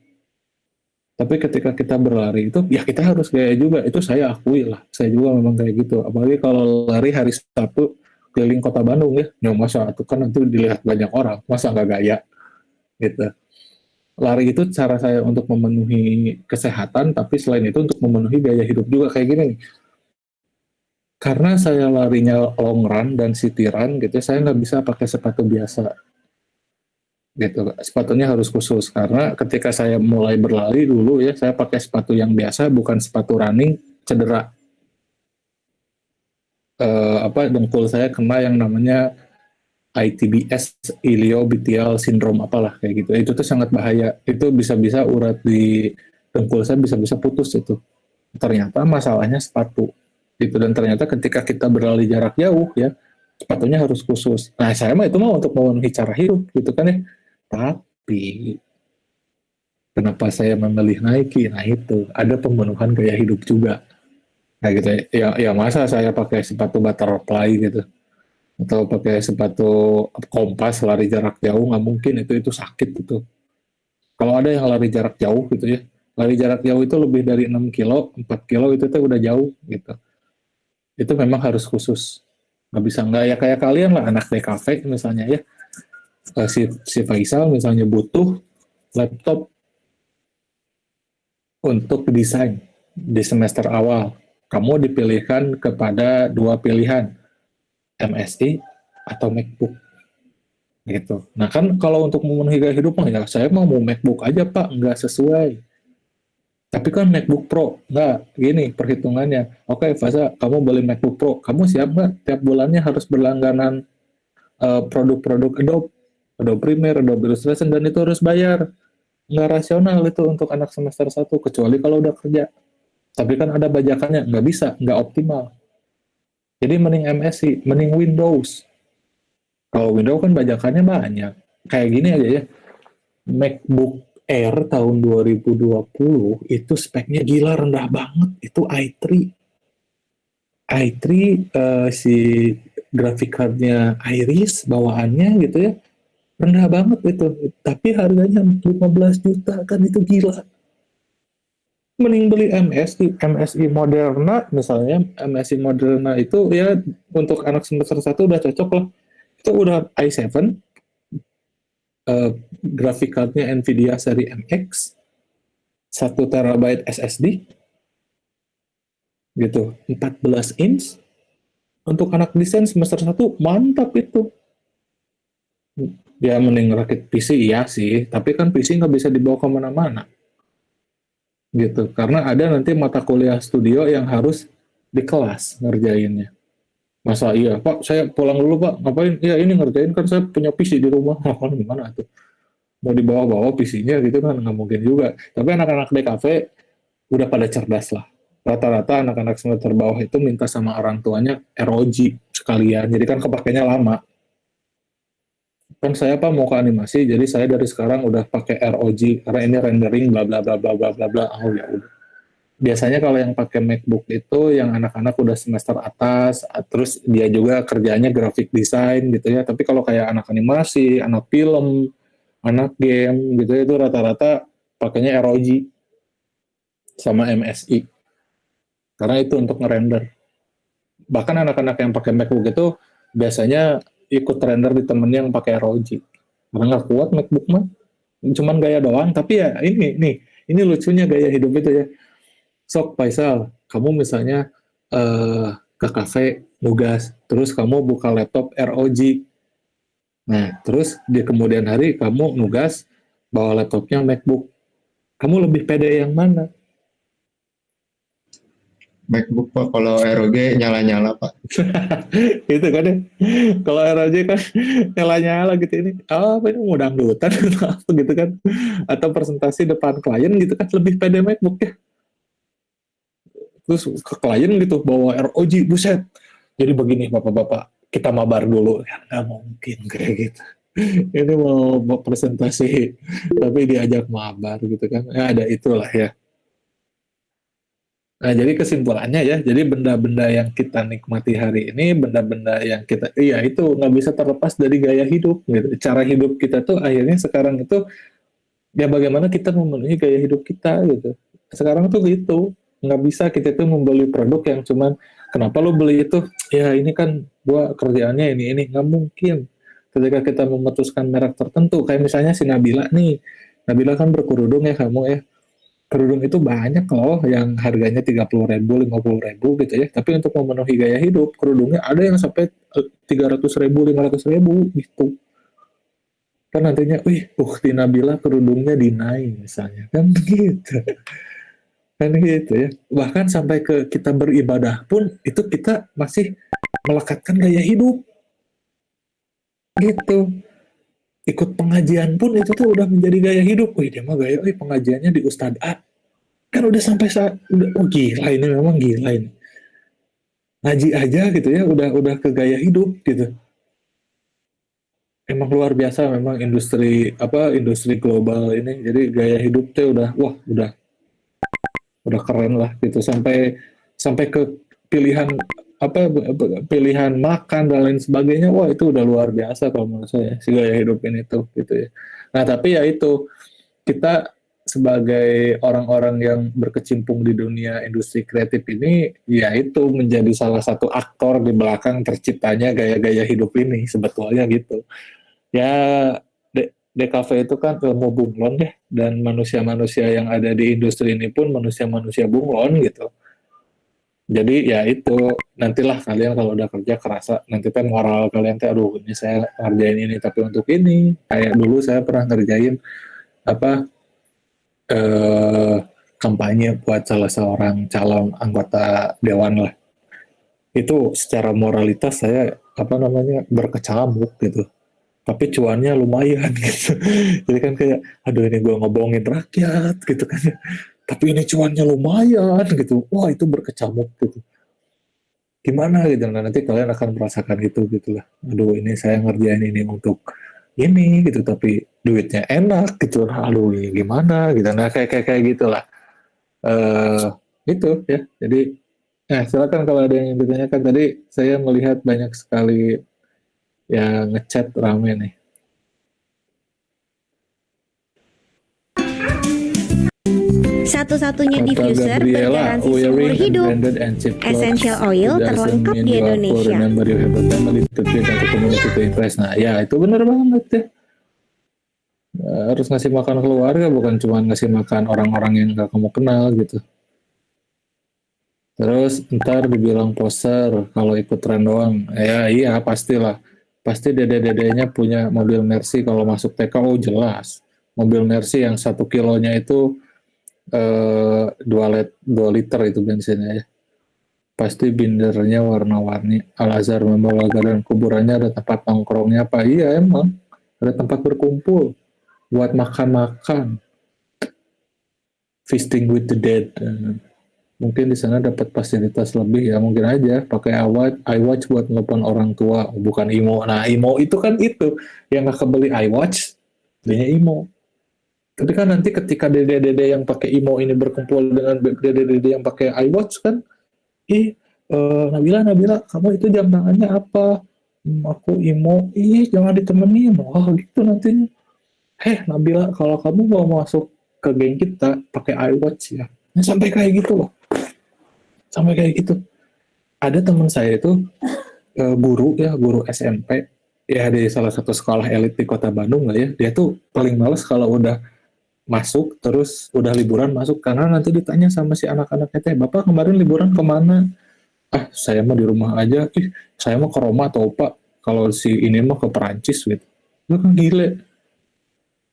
Speaker 1: Tapi ketika kita berlari itu, ya kita harus gaya juga. Itu saya akui lah. Saya juga memang kayak gitu. Apalagi kalau lari hari Sabtu keliling kota Bandung ya. Ya masa itu kan nanti dilihat banyak orang. Masa nggak gaya gitu. Lari itu cara saya untuk memenuhi kesehatan, tapi selain itu untuk memenuhi gaya hidup juga kayak gini nih. Karena saya larinya long run dan city run gitu, saya nggak bisa pakai sepatu biasa gitu. Sepatunya harus khusus karena ketika saya mulai berlari dulu ya, saya pakai sepatu yang biasa, bukan sepatu running, cedera. Dengkul saya kena yang namanya ITBS, iliotibial syndrome apalah kayak gitu. Itu tuh sangat bahaya. Itu bisa-bisa urat di dengkul saya bisa-bisa putus itu. Ternyata masalahnya sepatu. Gitu dan ternyata ketika kita berlari jarak jauh ya, sepatunya harus khusus. Nah, saya mah itu mah untuk memenuhi cara hidup gitu kan ya. Tapi kenapa saya memilih Nike? Nah, itu ada pembunuhan gaya hidup juga. Nah, gitu ya. Ya masa saya pakai sepatu butterfly gitu atau pakai sepatu kompas lari jarak jauh, nggak mungkin, itu sakit itu. Kalau ada yang lari jarak jauh gitu ya, lari jarak jauh itu lebih dari 6 kilo 4 kilo itu tuh udah jauh gitu, itu memang harus khusus, nggak bisa nggak ya kayak kalian lah anak DKV misalnya ya. Si Faisal misalnya butuh laptop untuk desain di semester awal, kamu dipilihkan kepada dua pilihan, MSI atau MacBook gitu. Nah kan kalau untuk memenuhi gaya hidup mah ya saya mau MacBook aja Pak, nggak sesuai. Tapi kan MacBook Pro, nggak gini perhitungannya. Oke Fasa, kamu beli MacBook Pro, kamu siap nggak tiap bulannya harus berlangganan produk-produk Adobe, Adobe Premiere, Adobe Illustrator, dan itu harus bayar. Nggak rasional itu untuk anak semester 1, kecuali kalau udah kerja. Tapi kan ada bajakannya, nggak bisa, nggak optimal. Jadi mending MSI, mending Windows. Kalau Windows kan bajakannya banyak. Kayak gini aja ya, MacBook Air tahun 2020 itu speknya gila rendah banget. Itu i3. i3 si grafik cardnya Iris bawaannya gitu ya. Rendah banget itu. Tapi harganya 15 juta kan itu gila. Mending beli MSI Moderna misalnya. MSI Moderna itu ya untuk anak semester 1 udah cocok lah. Itu udah i7, grafik cardnya Nvidia seri MX, 1 terabyte SSD, gitu, 14 inch, untuk anak desain semester 1, mantap itu. Ya mending rakit PC ya sih, tapi kan PC nggak bisa dibawa kemana-mana, gitu, karena ada nanti mata kuliah studio yang harus di kelas ngerjainnya. Masa iya, Pak, saya pulang dulu Pak, ngapain? Ya ini ngerjain kan saya punya PC di rumah, kan gimana tuh? Mau dibawa-bawa PC-nya gitu kan nggak mungkin juga. Tapi anak-anak DKV udah pada cerdas lah. Rata-rata anak-anak semester bawah itu minta sama orang tuanya ROG sekalian. Jadi kan kepakainya lama. Kan saya apa mau ke animasi, jadi saya dari sekarang udah pakai ROG karena ini rendering bla bla bla bla bla bla bla. Oh ya udah. Biasanya kalau yang pakai MacBook itu yang anak-anak udah semester atas, terus dia juga kerjanya graphic design gitu ya. Tapi kalau kayak anak animasi, anak film, anak game gitu ya, itu rata-rata pakainya ROG sama MSI. Karena itu untuk ngerender. Bahkan anak-anak yang pakai MacBook itu biasanya ikut render di temennya yang pakai ROG. Karena nggak kuat MacBook mah. cuman gaya doang, tapi ya ini lucunya gaya hidup itu ya. Sok Faisal, kamu misalnya ke kafe nugas, terus kamu buka laptop ROG. Nah, terus di kemudian hari kamu nugas bawa laptopnya MacBook. Kamu lebih pede yang mana?
Speaker 2: MacBook Pak, kalau ROG nyala-nyala Pak.
Speaker 1: Itu kan ya. Kalau ROG kan nyala-nyala gitu ini. Oh, apa ini mau dangdutan atau apa gitu kan. Atau presentasi depan klien gitu kan lebih pede MacBook ya. Terus ke klien gitu bawa ROG, buset. Jadi begini bapak-bapak, kita mabar dulu. Ya nggak mungkin kayak gitu. Ini mau presentasi tapi diajak mabar gitu kan. Ya ada itulah ya. Nah, jadi kesimpulannya ya, jadi benda-benda yang kita nikmati hari ini, benda-benda yang kita, iya itu nggak bisa terlepas dari gaya hidup, gitu. Cara hidup kita tuh akhirnya sekarang itu, ya bagaimana kita memenuhi gaya hidup kita, gitu. Sekarang tuh gitu, nggak bisa kita tuh membeli produk yang cuman, kenapa lo beli itu? Ya ini kan gua kerjaannya ini, nggak mungkin. Ketika kita memutuskan merek tertentu, kayak misalnya si Nabila nih, Nabila kan berkerudung ya kamu ya, kerudung itu banyak loh yang harganya 30.000, 50.000 gitu ya. Tapi untuk memenuhi gaya hidup, kerudungnya ada yang sampai 300.000, 500.000 gitu. Kan nantinya, wih, Tina Nabila kerudungnya dinai misalnya. Kan gitu. Kan gitu ya. Bahkan sampai ke kita beribadah pun, itu kita masih melekatkan gaya hidup. Gitu. Ikut pengajian pun itu tuh udah menjadi gaya hidup. Wih, dia mah gaya, pengajiannya di Ustadz A. Kan udah sampai saat, udah, oh gila ini memang gila ini. Ngaji aja gitu ya udah ke gaya hidup gitu. Emang luar biasa memang industri global ini, jadi gaya hidup tuh udah wah udah keren lah gitu, sampai sampai ke pilihan pilihan makan dan lain sebagainya, wah itu udah luar biasa kalau menurut saya si gaya hidup ini tuh gitu ya. Nah tapi ya itu, kita sebagai orang-orang yang berkecimpung di dunia industri kreatif ini, ya itu menjadi salah satu aktor di belakang terciptanya gaya-gaya hidup ini sebetulnya gitu. Ya, DKV itu kan ilmu bunglon ya, dan manusia-manusia yang ada di industri ini pun manusia-manusia bunglon gitu. Jadi ya itu, nantilah kalian kalau udah kerja kerasa, nanti kan moral kalian teh, aduh ini saya ngerjain ini tapi untuk ini. Kayak dulu saya pernah ngerjain apa eh, kampanye buat salah seorang calon anggota dewan lah. Itu secara moralitas saya berkecamuk gitu. Tapi cuannya lumayan gitu. Jadi kan kayak, aduh ini gue ngebohongin rakyat gitu kan. Tapi ini cuannya lumayan gitu. Wah itu berkecamuk gitu. Gimana gitu. Nah nanti kalian akan merasakan itu gitu lah. Aduh ini saya ngerjain ini untuk ini gitu. Tapi duitnya enak gitu. Nah, aduh ini gimana gitu. Nah kayak gitulah. eh itu ya. Jadi silakan kalau ada yang ditanyakan tadi, saya melihat banyak sekali yang ngechat rame nih.
Speaker 3: Satu-satunya
Speaker 1: Kata
Speaker 3: diffuser
Speaker 1: Gabriela,
Speaker 3: bergaransi seumur
Speaker 1: wearing
Speaker 3: hidup.
Speaker 1: branded and cheap
Speaker 3: Essential
Speaker 1: clothes
Speaker 3: Oil
Speaker 1: doesn't
Speaker 3: terlengkap
Speaker 1: mean
Speaker 3: di
Speaker 1: you are poor.
Speaker 3: Indonesia.
Speaker 1: Remember you have a family to treat and a community to impress. Nah ya itu benar banget ya. Harus ngasih makan keluarga, bukan cuma ngasih makan orang-orang yang gak kamu kenal gitu. Terus ntar dibilang poser kalau ikut tren doang. Ya iya pastilah. Pasti dede-dedenya punya mobil Mercy kalau masuk TK, oh jelas. Mobil Mercy yang 1 kilonya itu 2 liter itu bensinnya ya. Pasti bindernya warna-warni. Al-Azhar membawa dan kuburannya ada tempat nongkrongnya apa? Iya emang. Ada tempat berkumpul. Buat makan-makan. Feasting with the dead. Mungkin di sana dapat fasilitas lebih ya. Mungkin aja pakai iWatch buat nelpon orang tua. Bukan IMO. Nah IMO itu kan itu. Yang nggak kebeli iWatch, belinya IMO. Tapi kan nanti ketika dede-dede yang pakai IMO ini berkumpul dengan dede-dede yang pakai iWatch kan, ih Nabila, kamu itu jam tangannya apa? Aku IMO, ih jangan ditemenin, wah gitu nantinya. Nabila, kalau kamu mau masuk ke geng kita pakai iWatch ya. Nah, sampai kayak gitu loh, sampai kayak gitu. Ada teman saya itu guru ya, guru SMP ya di salah satu sekolah elit di kota Bandung lah ya, dia tuh paling males kalau udah masuk terus udah liburan masuk, karena nanti ditanya sama si anak-anaknya teh, bapak kemarin liburan kemana? Ah saya mah di rumah aja. Ih saya mah ke Roma atau Pak, kalau si ini mah ke Perancis gitu. Lu kan gile,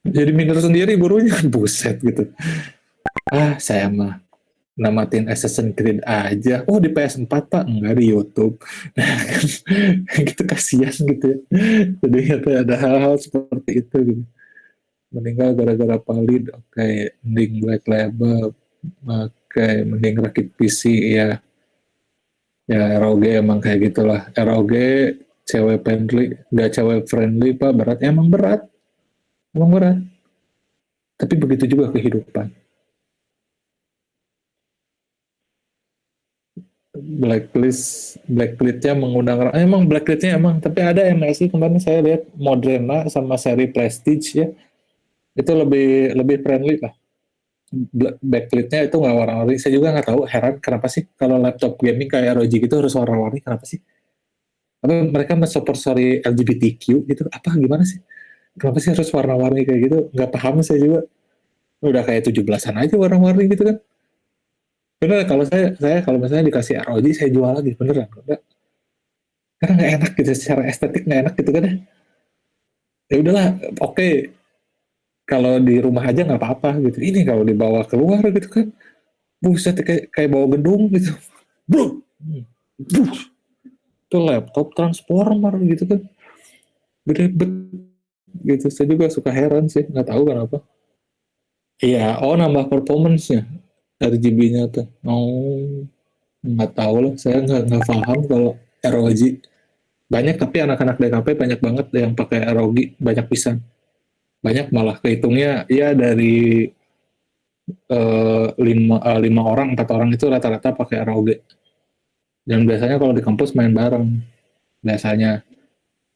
Speaker 1: jadi minder sendiri gurunya. Buset gitu. Ah saya mah namatin Assassin's Creed aja. Oh di PS4 pak, enggak di YouTube. Nah kan gitu kasihan gitu ya. Jadi ada hal-hal seperti itu gitu. Meninggal gara-gara valid, oke, mending Black Label, oke, mending rakit PC ya. Ya ROG emang kayak gitulah. ROG cewek friendly, nggak cewek friendly pak, berat, emang berat. Tapi begitu juga kehidupan. Blacklistnya mengundang orang, emang blacklistnya emang, tapi ada MSI kemarin saya lihat Moderna sama seri Prestige ya, itu lebih lebih friendly lah. Blacklistnya itu nggak warna-warni, saya juga nggak tahu, heran kenapa sih kalau laptop gaming kayak ROG gitu harus warna-warni, kenapa sih? Apa mereka mensupport sorry LGBTQ gitu, apa gimana sih? Kenapa sih harus warna-warni kayak gitu? Nggak paham saya juga. Udah kayak 17-an aja warna-warni gitu kan. Bener kalau saya kalau misalnya dikasih ROG saya jual lagi beneran. Karena nggak enak gitu, secara estetik nggak enak gitu kan ya. Ya udahlah, oke, kalau di rumah aja nggak apa-apa gitu. Ini kalau dibawa keluar gitu kan, buset kayak bawa gedung gitu. Bro, itu laptop transformer gitu kan, gede bet gitu. Saya juga suka heran sih, nggak tahu kenapa. Iya, oh nambah performance-nya RGB-nya tuh. Oh, nggak tahu lah, saya nggak paham kalau ROG. Banyak tapi anak-anak DKP banyak banget yang pakai ROG, banyak pisan. Banyak malah kehitungnya ya dari lima orang, 4 orang itu rata-rata pakai ROG. Dan biasanya kalau di kampus main bareng, biasanya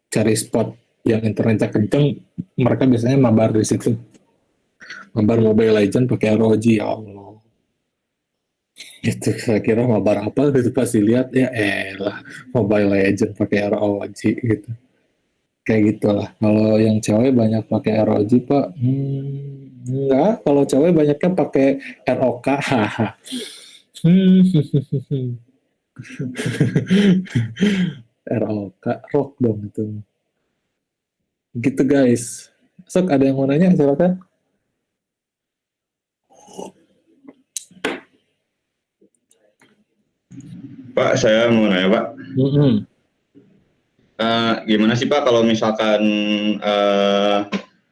Speaker 1: cari spot yang internetnya kenceng, mereka biasanya mabar di situ. Mabar Mobile Legend pakai ROG, ya Allah. Itu saya kira mabar apa gitu, pas dilihat ya elah Mobile Legend pakai ROG gitu. Kayak gitulah. Kalau yang cewek banyak pakai ROG pak, enggak. Kalau cewek banyaknya pakai ROK, haha. ROK, rock dong itu. Gitu guys. Sok ada yang mau nanya silakan.
Speaker 3: Pak, saya mau nanya Pak,
Speaker 1: Mm-mm.
Speaker 3: gimana sih Pak kalau misalkan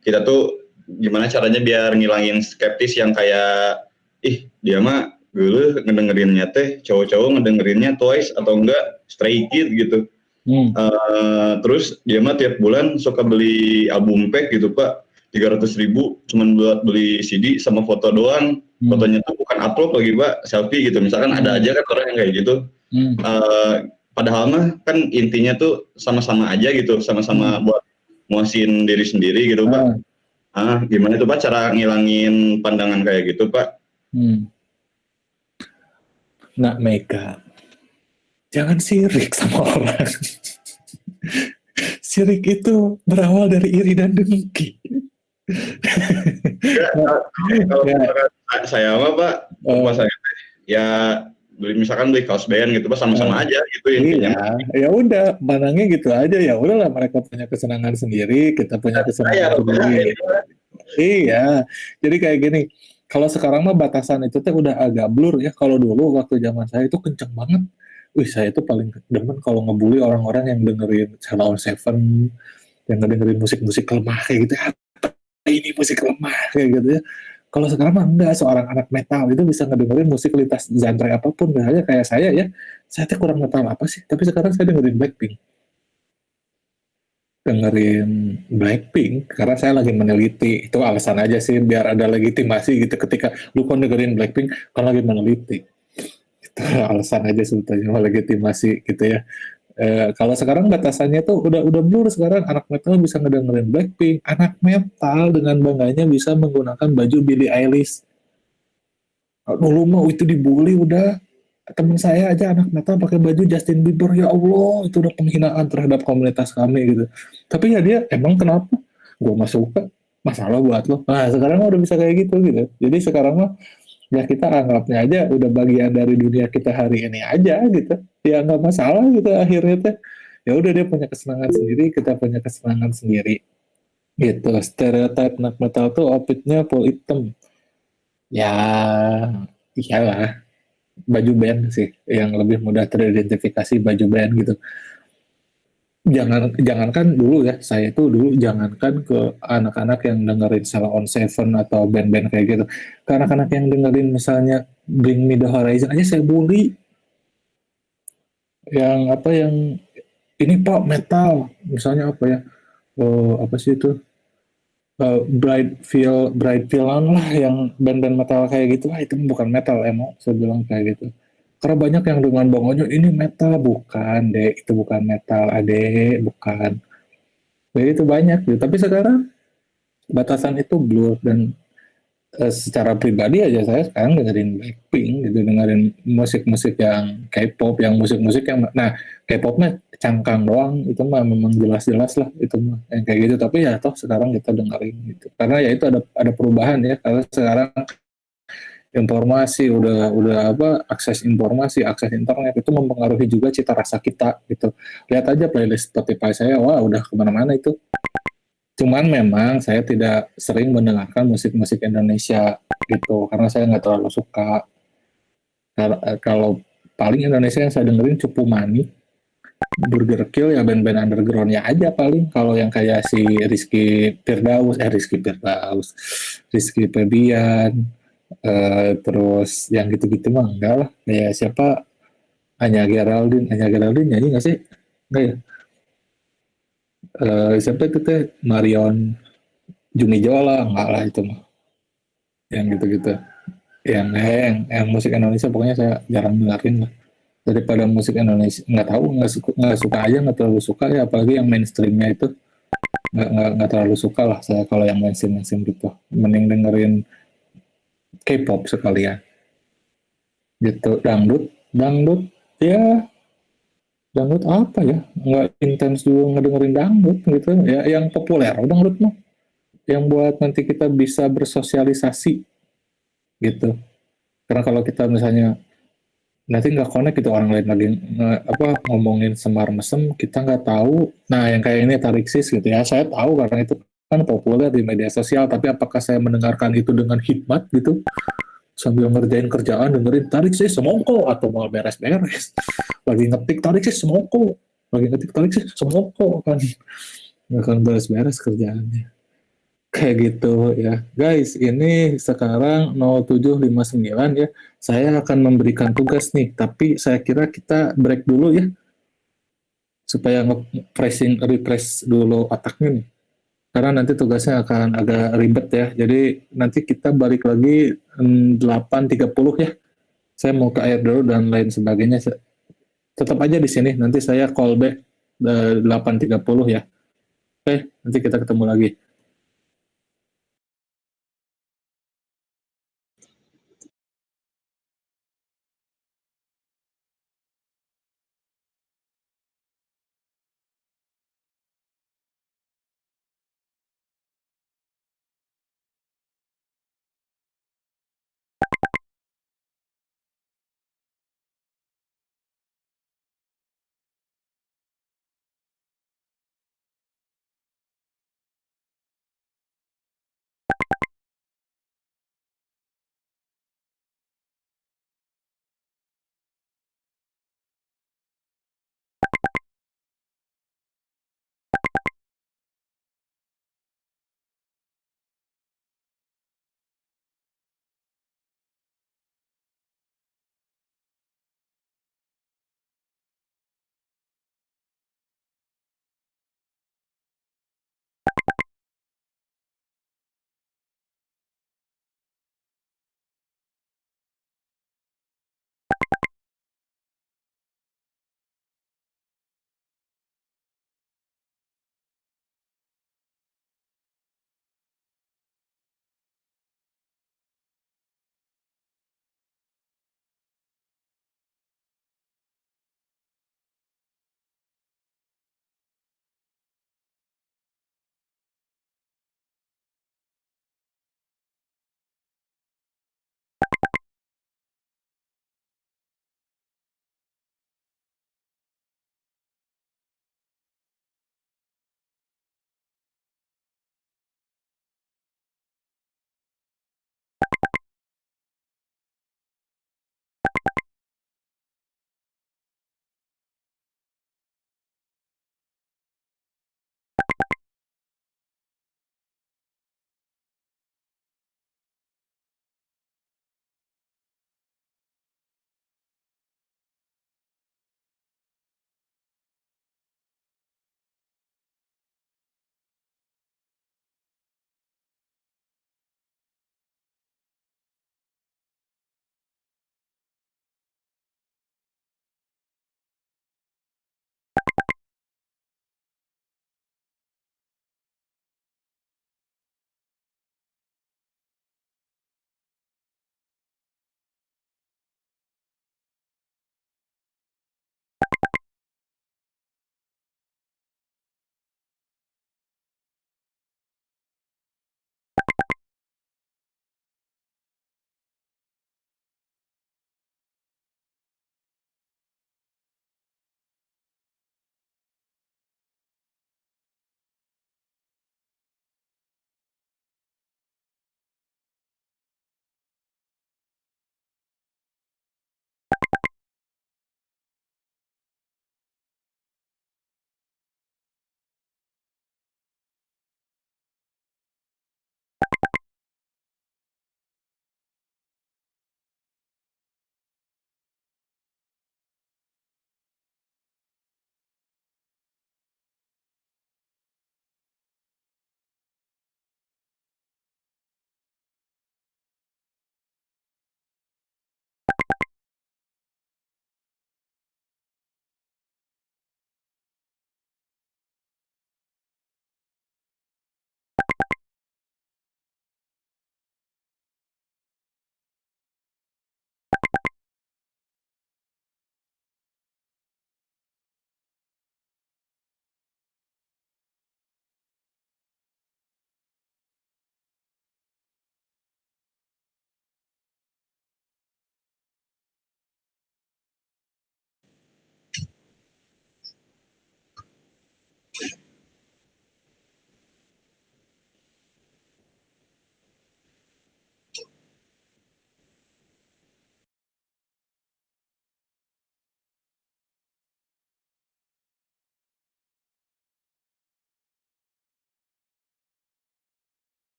Speaker 3: kita tuh gimana caranya biar ngilangin skeptis yang kayak, ih dia mah dulu ngedengerinnya teh cowok-cowok ngedengerinnya Twice atau enggak Stray Kids gitu.
Speaker 1: Hmm.
Speaker 3: Terus dia mah tiap bulan suka beli album pack gitu Pak, 300.000 cuman buat beli CD sama foto doang. Fotonya tuh bukan upload lagi Pak, selfie gitu. Misalkan ada aja kan orang yang kayak gitu. Padahal mah kan intinya tuh sama-sama aja gitu, sama-sama buat muasin diri sendiri gitu Pak. Gimana tuh Pak cara ngilangin pandangan kayak gitu Pak?
Speaker 1: Nak Mega, jangan sirik sama orang. Sirik itu berawal dari iri dan dengki.
Speaker 3: Kalau saya mah Pak, pas saya ya misalkan beli kaos band gitu Pak, sama-sama aja gitu intinya.
Speaker 1: Ya udah, panangnya gitu aja, ya udahlah, mereka punya kesenangan sendiri, kita punya kesenangan sendiri. Iya, jadi kayak gini. Kalau sekarang mah batasan itu tuh udah agak blur ya. Kalau dulu waktu zaman saya itu kenceng banget. Wih, saya tuh paling demen kalau ngebully orang-orang yang dengerin Salon Seven, yang dengerin musik-musik lemah kayak gitu. Ini musik lemah kayak gitu ya. Kalau sekarang mah enggak, seorang anak metal itu bisa ngedengerin musik lintas genre apapun. Misalnya kayak saya ya, saya tuh kurang metal apa sih? Tapi sekarang saya dengerin Blackpink karena saya lagi meneliti, itu alasan aja sih biar ada legitimasi gitu, ketika lu kan dengerin Blackpink kan lagi meneliti, itu alasan aja sebetulnya legitimasi gitu ya. Kalau sekarang batasannya tuh udah blur. Sekarang anak metal bisa ngedengerin Blackpink, anak metal dengan bangganya bisa menggunakan baju Billie Eilish. Dulu mah itu dibully udah, teman saya aja anak metal pakai baju Justin Bieber, ya Allah itu udah penghinaan terhadap komunitas kami gitu. Tapi ya dia emang kenapa gue mah suka, masalah buat lo. Nah sekarang mah udah bisa kayak gitu gitu. Jadi sekarang mah ya kita anggapnya aja udah bagian dari dunia kita hari ini aja gitu, ya nggak masalah gitu akhirnya tuh. Ya udah dia punya kesenangan sendiri, kita punya kesenangan sendiri gitu. Stereotip anak metal tuh outfitnya full item, ya iyalah, baju band sih yang lebih mudah teridentifikasi, baju band gitu. Jangankan dulu ya, saya tuh dulu jangankan ke anak-anak yang dengerin Salah on Seven atau band-band kayak gitu, ke anak-anak yang dengerin misalnya Bring Me The Horizon aja saya bully, yang apa yang ini pak metal misalnya apa ya, apa sih itu, Bright Villain lah, yang band-band metal kayak gitu lah, itu bukan metal emang saya bilang kayak gitu. Karena banyak yang dengan bangonya ini metal, bukan dek, itu bukan metal adek, bukan. Jadi itu banyak gitu. Tapi sekarang batasan itu blur, dan secara pribadi aja saya sekarang dengerin Blackpink gitu, dengerin musik-musik yang K-pop, yang musik-musik yang, nah K-popnya cangkang doang itu mah memang jelas-jelas lah itu mah yang kayak gitu. Tapi ya toh sekarang kita dengerin gitu karena ya itu ada perubahan ya, karena sekarang informasi udah apa, akses informasi, akses internet itu mempengaruhi juga cita rasa kita gitu. Lihat aja playlist Spotify saya, wah udah kemana-mana itu. Cuman memang saya tidak sering mendengarkan musik-musik Indonesia gitu, karena saya nggak terlalu suka. Kalau paling Indonesia yang saya dengerin Cupu Mani, Burger Kill, ya band-band undergroundnya aja paling. Kalau yang kayak si Rizky Febian, terus yang gitu-gitu mah enggak lah. Kayak siapa, Anya Geraldine nyanyi nggak sih? Enggak ya? Siapa itu teh, Marion Juni Jola, enggak lah itu mah. Yang gitu-gitu. Yang musik Indonesia pokoknya saya jarang dengerin lah. Daripada musik Indonesia nggak tahu, nggak suka aja, nggak terlalu suka ya, apalagi yang mainstreamnya itu nggak terlalu suka lah saya kalau yang mainstream gitu. Mending dengerin K-pop sekalian gitu. Dangdut ya, dangdut apa ya, nggak intens juga ngedengerin dangdut gitu ya, yang populer dangdut mah yang buat nanti kita bisa bersosialisasi gitu. Karena kalau kita misalnya nanti nggak connect gitu, orang lain lagi apa ngomongin semar mesem, kita nggak tahu. Nah yang kayak ini tarik sis gitu ya, saya tahu karena itu kan populer di media sosial, tapi apakah saya mendengarkan itu dengan hikmat gitu, sambil ngerjain kerjaan dengerin tarik sis semongko, atau mau beres-beres lagi ngetik tarik sis semongko, lagi ngetik tarik sis semongko kan, nggak akan beres-beres kerjaannya kayak gitu ya guys. Ini sekarang 07.59 ya, saya akan memberikan tugas nih, tapi saya kira kita break dulu ya, supaya refresh dulu otaknya nih, karena nanti tugasnya akan agak ribet ya. Jadi nanti kita balik lagi 8.30 ya, saya mau ke air dulu dan lain sebagainya. Tetap aja di sini, nanti saya call back 8.30 ya. Oke, nanti kita ketemu lagi.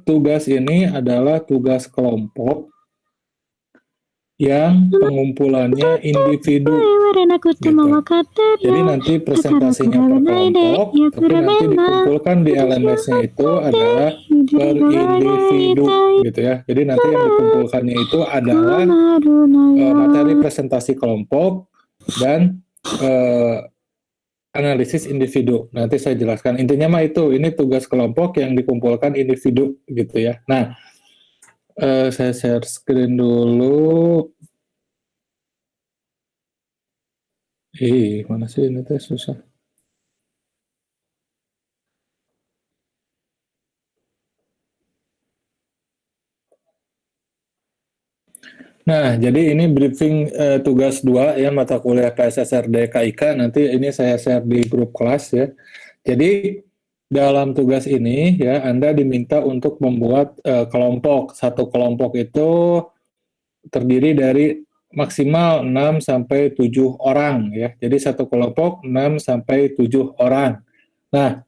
Speaker 1: tugas ini adalah tugas kelompok yang pengumpulannya individu gitu. Jadi nanti presentasinya per kelompok, tapi nanti dikumpulkan di LMS-nya itu adalah per individu gitu ya. Jadi nanti yang dikumpulkannya itu adalah materi presentasi kelompok dan analisis individu. Nanti saya jelaskan. Intinya mah itu, ini tugas kelompok yang dikumpulkan individu gitu ya. Nah, saya share screen dulu. Mana sih ini teh susah. Nah, jadi ini briefing tugas 2 ya, mata kuliah PSSRD KIK. Nanti ini saya share di grup kelas ya. Jadi dalam tugas ini ya Anda diminta untuk membuat kelompok. Satu kelompok itu terdiri dari maksimal 6 sampai 7 orang ya. Jadi satu kelompok 6 sampai 7 orang. Nah,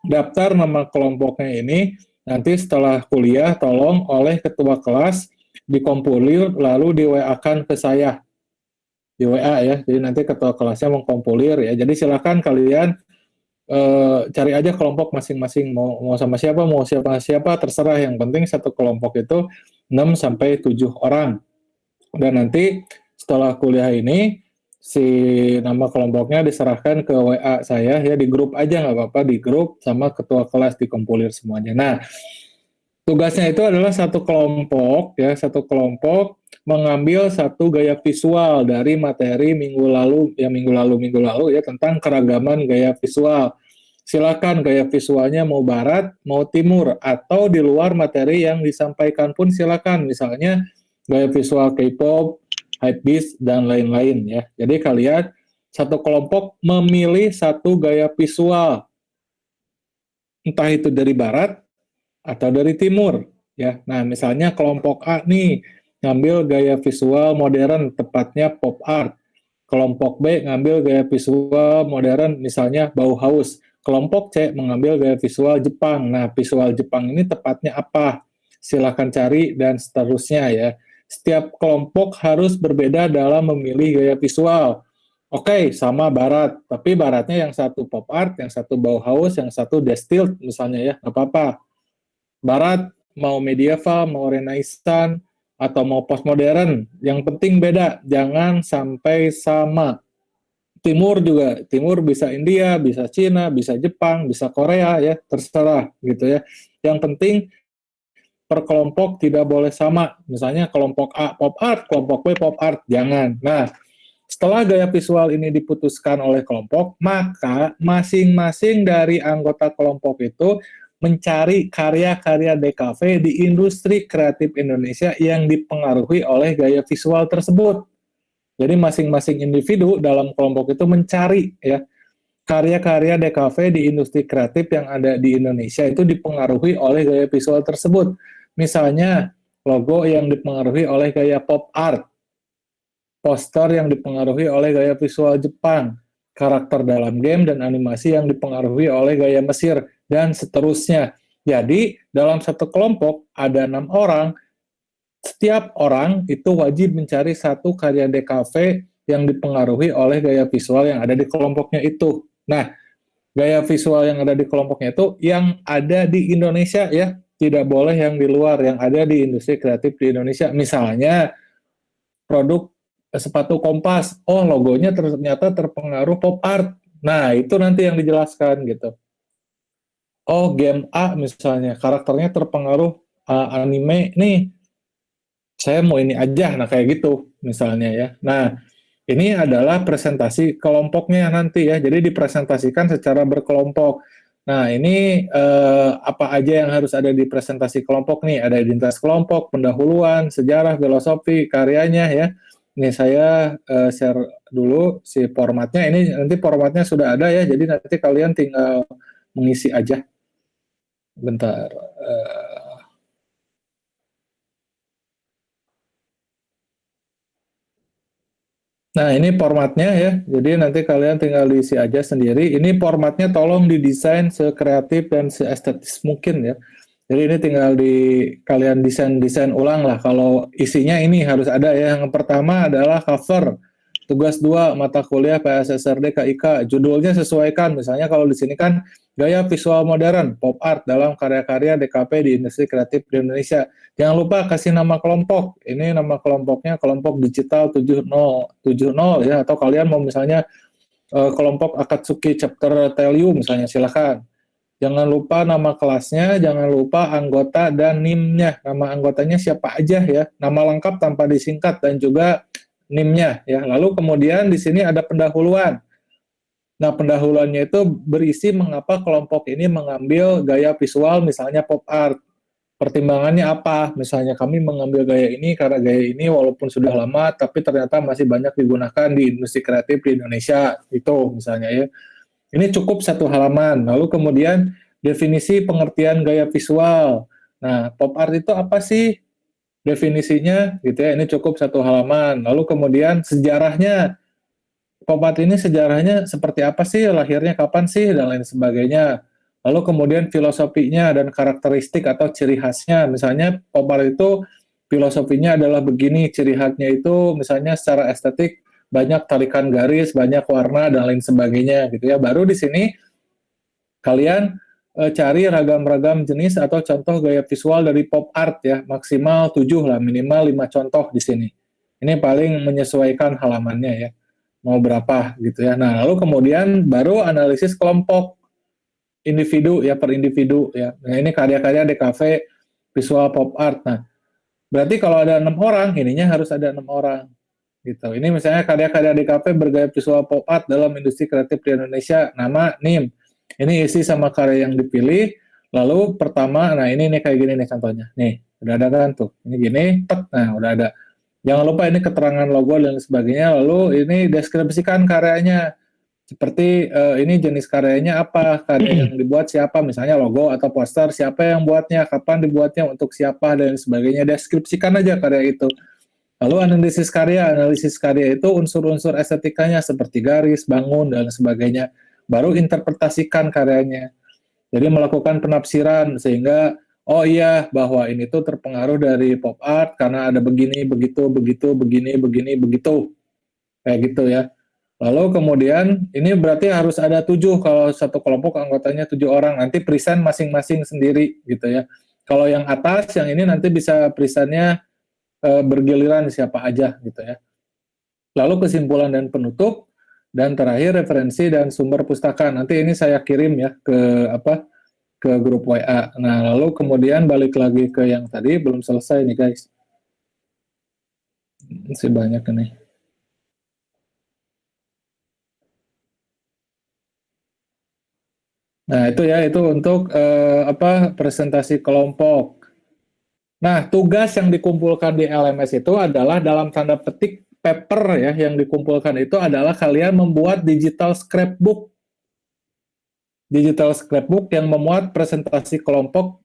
Speaker 1: daftar nama kelompoknya ini nanti setelah kuliah tolong oleh ketua kelas dikompolir lalu di WA-kan ke saya. Di WA ya. Jadi nanti ketua kelasnya mengkompolir ya. Jadi silakan kalian cari aja kelompok masing-masing, mau sama siapa, mau siapa terserah, yang penting satu kelompok itu 6 sampai 7 orang. Dan nanti setelah kuliah ini si nama kelompoknya diserahkan ke WA saya ya, di grup aja nggak apa-apa, di grup sama ketua kelas dikompolir semuanya. Nah, tugasnya itu adalah satu kelompok ya, satu kelompok mengambil satu gaya visual dari materi minggu lalu ya, tentang keragaman gaya visual. Silakan gaya visualnya mau barat, mau timur, atau di luar materi yang disampaikan pun silakan. Misalnya gaya visual K-pop, hypebeast, dan lain-lain ya. Jadi kalian satu kelompok memilih satu gaya visual, entah itu dari barat atau dari timur ya. Nah, misalnya kelompok A nih ngambil gaya visual modern, tepatnya pop art. Kelompok B ngambil gaya visual modern, misalnya Bauhaus. Kelompok C mengambil gaya visual Jepang. Nah, visual Jepang ini tepatnya apa? Silakan cari dan seterusnya ya. Setiap kelompok harus berbeda dalam memilih gaya visual. Oke, sama barat, tapi baratnya yang satu pop art, yang satu Bauhaus, yang satu distilled misalnya ya, nggak apa-apa. Barat mau medieval, mau renaissance, atau mau postmodern, yang penting beda, jangan sampai sama. Timur juga, timur bisa India, bisa Cina, bisa Jepang, bisa Korea ya, terserah gitu ya. Yang penting per kelompok tidak boleh sama. Misalnya kelompok A pop art, kelompok B pop art, jangan. Nah, setelah gaya visual ini diputuskan oleh kelompok, maka masing-masing dari anggota kelompok itu mencari karya-karya DKV di industri kreatif Indonesia yang dipengaruhi oleh gaya visual tersebut. Jadi masing-masing individu dalam kelompok itu mencari ya karya-karya DKV di industri kreatif yang ada di Indonesia itu dipengaruhi oleh gaya visual tersebut. Misalnya logo yang dipengaruhi oleh gaya pop art, poster yang dipengaruhi oleh gaya visual Jepang, karakter dalam game dan animasi yang dipengaruhi oleh gaya Mesir, dan seterusnya. Jadi dalam satu kelompok ada 6 orang. Setiap orang itu wajib mencari satu karya DKV yang dipengaruhi oleh gaya visual yang ada di kelompoknya itu. Nah, gaya visual yang ada di kelompoknya itu yang ada di Indonesia ya, tidak boleh yang di luar, yang ada di industri kreatif di Indonesia. Misalnya produk sepatu Kompas, oh logonya ternyata terpengaruh pop art. Nah, itu nanti yang dijelaskan gitu. Oh, game A misalnya karakternya terpengaruh anime nih, saya mau ini aja, nah kayak gitu misalnya ya. Nah, ini adalah presentasi kelompoknya nanti ya, jadi dipresentasikan secara berkelompok. Nah, ini apa aja yang harus ada di presentasi kelompok nih, ada identitas kelompok, pendahuluan, sejarah, filosofi, karyanya ya. Ini saya share dulu si formatnya, ini nanti formatnya sudah ada ya, jadi nanti kalian tinggal mengisi aja. Bentar. Nah, ini formatnya ya. Jadi nanti kalian tinggal diisi aja sendiri. Ini formatnya tolong didesain sekreatif dan seestetis mungkin ya. Jadi ini tinggal di kalian desain ulang lah. Kalau isinya ini harus ada ya. Yang pertama adalah cover. Tugas 2 mata kuliah PSSRD KIK. Judulnya sesuaikan. Misalnya kalau di sini kan gaya visual modern, pop art dalam karya-karya DKP di industri kreatif di Indonesia. Jangan lupa kasih nama kelompok. Ini nama kelompoknya kelompok digital 7070 ya. Atau kalian mau misalnya kelompok Akatsuki Chapter Tell You misalnya, silakan. Jangan lupa nama kelasnya, jangan lupa anggota dan NIM-nya. Nama anggotanya siapa aja ya, nama lengkap tanpa disingkat dan juga NIM-nya ya. Lalu kemudian di sini ada pendahuluan. Nah, pendahuluannya itu berisi mengapa kelompok ini mengambil gaya visual misalnya pop art. Pertimbangannya apa? Misalnya kami mengambil gaya ini karena gaya ini walaupun sudah lama tapi ternyata masih banyak digunakan di industri kreatif di Indonesia. Itu misalnya ya. Ini cukup satu halaman. Lalu kemudian definisi pengertian gaya visual. Nah, pop art itu apa sih definisinya gitu ya. Ini cukup satu halaman. Lalu kemudian sejarahnya. Pop art ini sejarahnya seperti apa sih, lahirnya kapan sih dan lain sebagainya. Lalu kemudian filosofinya dan karakteristik atau ciri khasnya. Misalnya pop art itu filosofinya adalah begini, ciri khasnya itu misalnya secara estetik banyak tarikan garis, banyak warna dan lain sebagainya gitu ya. Baru di sini kalian cari ragam-ragam jenis atau contoh gaya visual dari pop art ya, maksimal 7 lah, minimal 5 contoh di sini. Ini paling menyesuaikan halamannya ya, mau berapa gitu ya. Nah, lalu kemudian baru analisis kelompok individu ya, per individu ya. Nah, ini karya-karya DKV visual pop art. Nah, berarti kalau ada 6 orang, ininya harus ada 6 orang. Gitu. Ini misalnya karya-karya DKV bergaya visual pop art dalam industri kreatif di Indonesia, nama NIM. Ini isi sama karya yang dipilih. Lalu pertama, nah ini nih kayak gini nih contohnya. Nih, udah ada kan tuh. Ini gini, tek, nah udah ada. Jangan lupa ini keterangan logo dan sebagainya. Lalu ini deskripsikan karyanya. Seperti ini jenis karyanya apa, karya yang dibuat siapa, misalnya logo atau poster, siapa yang buatnya, kapan dibuatnya, untuk siapa, dan sebagainya. Deskripsikan aja karya itu. Lalu analisis karya itu unsur-unsur estetikanya seperti garis, bangun, dan sebagainya. Baru interpretasikan karyanya. Jadi melakukan penafsiran sehingga, oh iya bahwa ini tuh terpengaruh dari pop art karena ada begini, begitu, begitu, begini, begini, begitu. Kayak gitu ya. Lalu kemudian ini berarti harus ada 7 kalau satu kelompok anggotanya 7 orang. Nanti present masing-masing sendiri gitu ya. Kalau yang atas, yang ini nanti bisa presentnya bergiliran siapa aja gitu ya. Lalu kesimpulan dan penutup, dan terakhir referensi dan sumber pustaka. Nanti ini saya kirim ya ke grup WA. Nah, lalu kemudian balik lagi ke yang tadi, belum selesai nih guys. Masih banyak nih. Nah, itu ya, itu untuk presentasi kelompok. Nah, tugas yang dikumpulkan di LMS itu adalah dalam tanda petik paper ya, yang dikumpulkan itu adalah kalian membuat digital scrapbook. Digital scrapbook yang memuat presentasi kelompok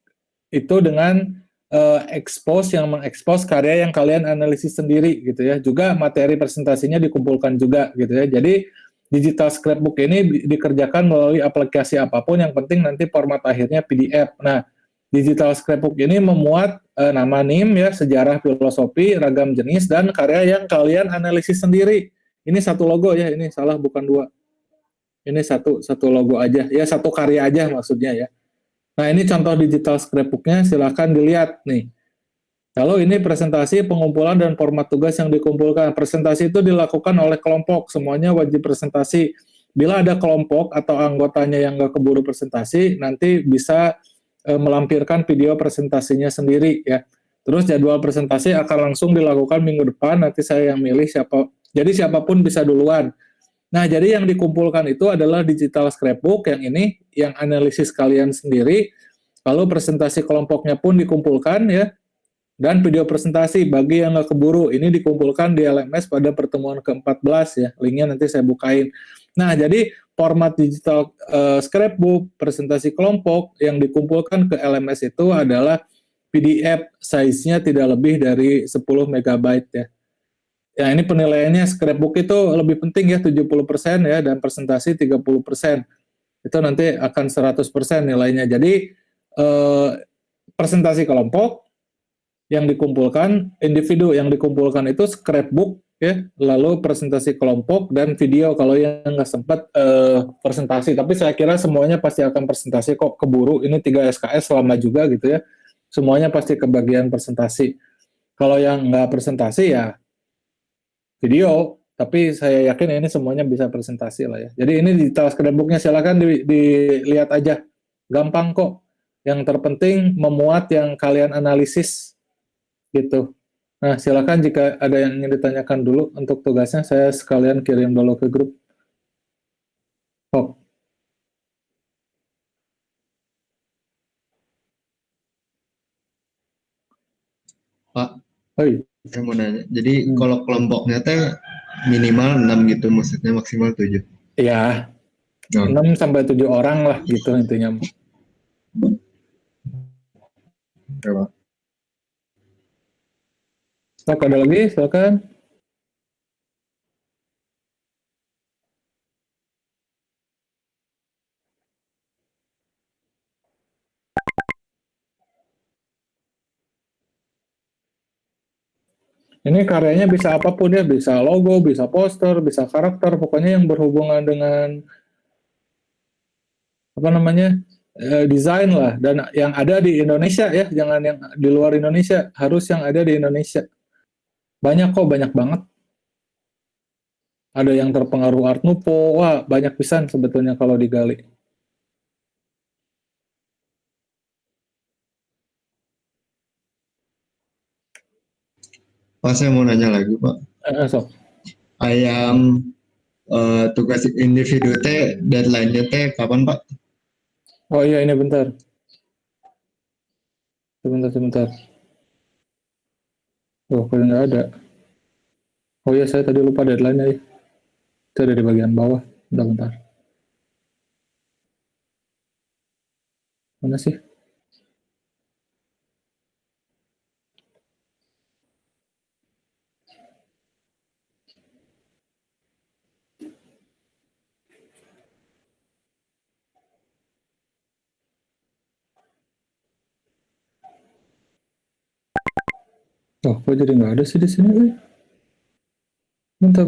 Speaker 1: itu dengan yang mengekspos karya yang kalian analisis sendiri gitu ya. Juga materi presentasinya dikumpulkan juga gitu ya. Jadi digital scrapbook ini dikerjakan melalui aplikasi apapun, yang penting nanti format akhirnya PDF. Nah, digital scrapbook ini memuat nama NIM ya, sejarah, filosofi, ragam jenis, dan karya yang kalian analisis sendiri. Ini satu logo ya, ini salah bukan 2. Ini satu logo aja, ya satu karya aja maksudnya ya. Nah, ini contoh digital scrapbooknya, silahkan dilihat nih. Kalau ini presentasi, pengumpulan, dan format tugas yang dikumpulkan. Presentasi itu dilakukan oleh kelompok, semuanya wajib presentasi. Bila ada kelompok atau anggotanya yang nggak keburu presentasi, nanti bisa melampirkan video presentasinya sendiri ya. Terus jadwal presentasi akan langsung dilakukan minggu depan, nanti saya yang milih siapa. Jadi siapapun bisa duluan. Nah, jadi yang dikumpulkan itu adalah digital scrapbook, yang ini, yang analisis kalian sendiri, lalu presentasi kelompoknya pun dikumpulkan ya, dan video presentasi bagi yang nggak keburu, ini dikumpulkan di LMS pada pertemuan ke-14 ya, linknya nanti saya bukain. Nah, jadi format digital scrapbook, presentasi kelompok yang dikumpulkan ke LMS itu adalah PDF, size-nya tidak lebih dari 10 MB ya. Ya, ini penilaiannya scrapbook itu lebih penting ya, 70% ya, dan presentasi 30%. Itu nanti akan 100% nilainya. Jadi presentasi kelompok yang dikumpulkan, individu yang dikumpulkan itu scrapbook ya, lalu presentasi kelompok dan video kalau yang nggak sempat presentasi. Tapi saya kira semuanya pasti akan presentasi kok, keburu ini 3 SKS lama juga gitu ya. Semuanya pasti kebagian presentasi. Kalau yang nggak presentasi ya video, tapi saya yakin ini semuanya bisa presentasi lah ya. Jadi ini di scrapbooknya silakan dilihat aja, gampang kok. Yang terpenting memuat yang kalian analisis gitu. Nah, silakan jika ada yang ingin ditanyakan dulu untuk tugasnya, saya sekalian kirim dulu ke grup. Oh,
Speaker 2: Pak,
Speaker 1: oi.
Speaker 2: saya mau nanya. Jadi kalau kelompoknya teh minimal 6 gitu, maksudnya maksimal 7.
Speaker 1: Ya,
Speaker 2: Oh,
Speaker 1: 6 sampai 7 orang lah gitu intinya.
Speaker 2: ya, Pak.
Speaker 1: Sok, ada lagi, silakan. Ini karyanya bisa apapun ya, bisa logo, bisa poster, bisa karakter, pokoknya yang berhubungan dengan apa namanya desain lah. Dan yang ada di Indonesia ya, jangan yang di luar Indonesia, harus yang ada di Indonesia. Banyak kok, banyak banget. Ada yang terpengaruh Art Nouveau, wah banyak pisan sebetulnya kalau digali.
Speaker 2: Pak, saya mau nanya lagi, Pak.
Speaker 1: Sok.
Speaker 2: Ayam tugas individu teh deadline-nya teh kapan, Pak?
Speaker 1: Oh iya ini bentar, sebentar. Oh kalau nggak ada. Oh iya saya tadi lupa deadline-nya ya. Itu ada di bagian bawah. Bentar. Mana sih? Oh kok jadi nggak ada sih di sini? Bentar.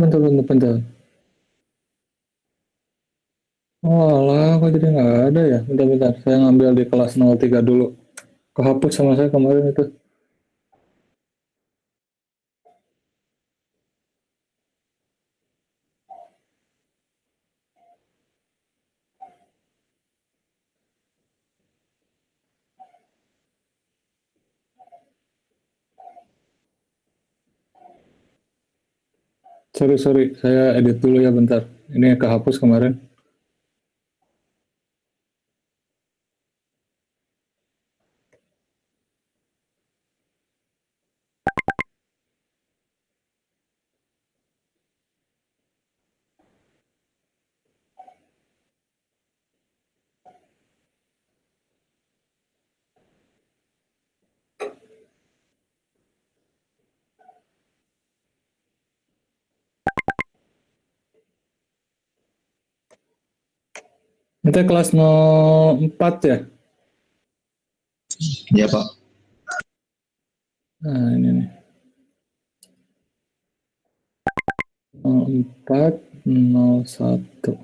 Speaker 1: Oh alah, kok jadi nggak ada ya? Bentar. Saya ngambil di kelas 03 dulu. Kehapus sama saya kemarin itu. Sorry. Saya edit dulu ya bentar. Ini kehapus kemarin. Kita kelas 04 ya?
Speaker 2: Iya, Pak.
Speaker 1: Nah ini nih. 04, 01.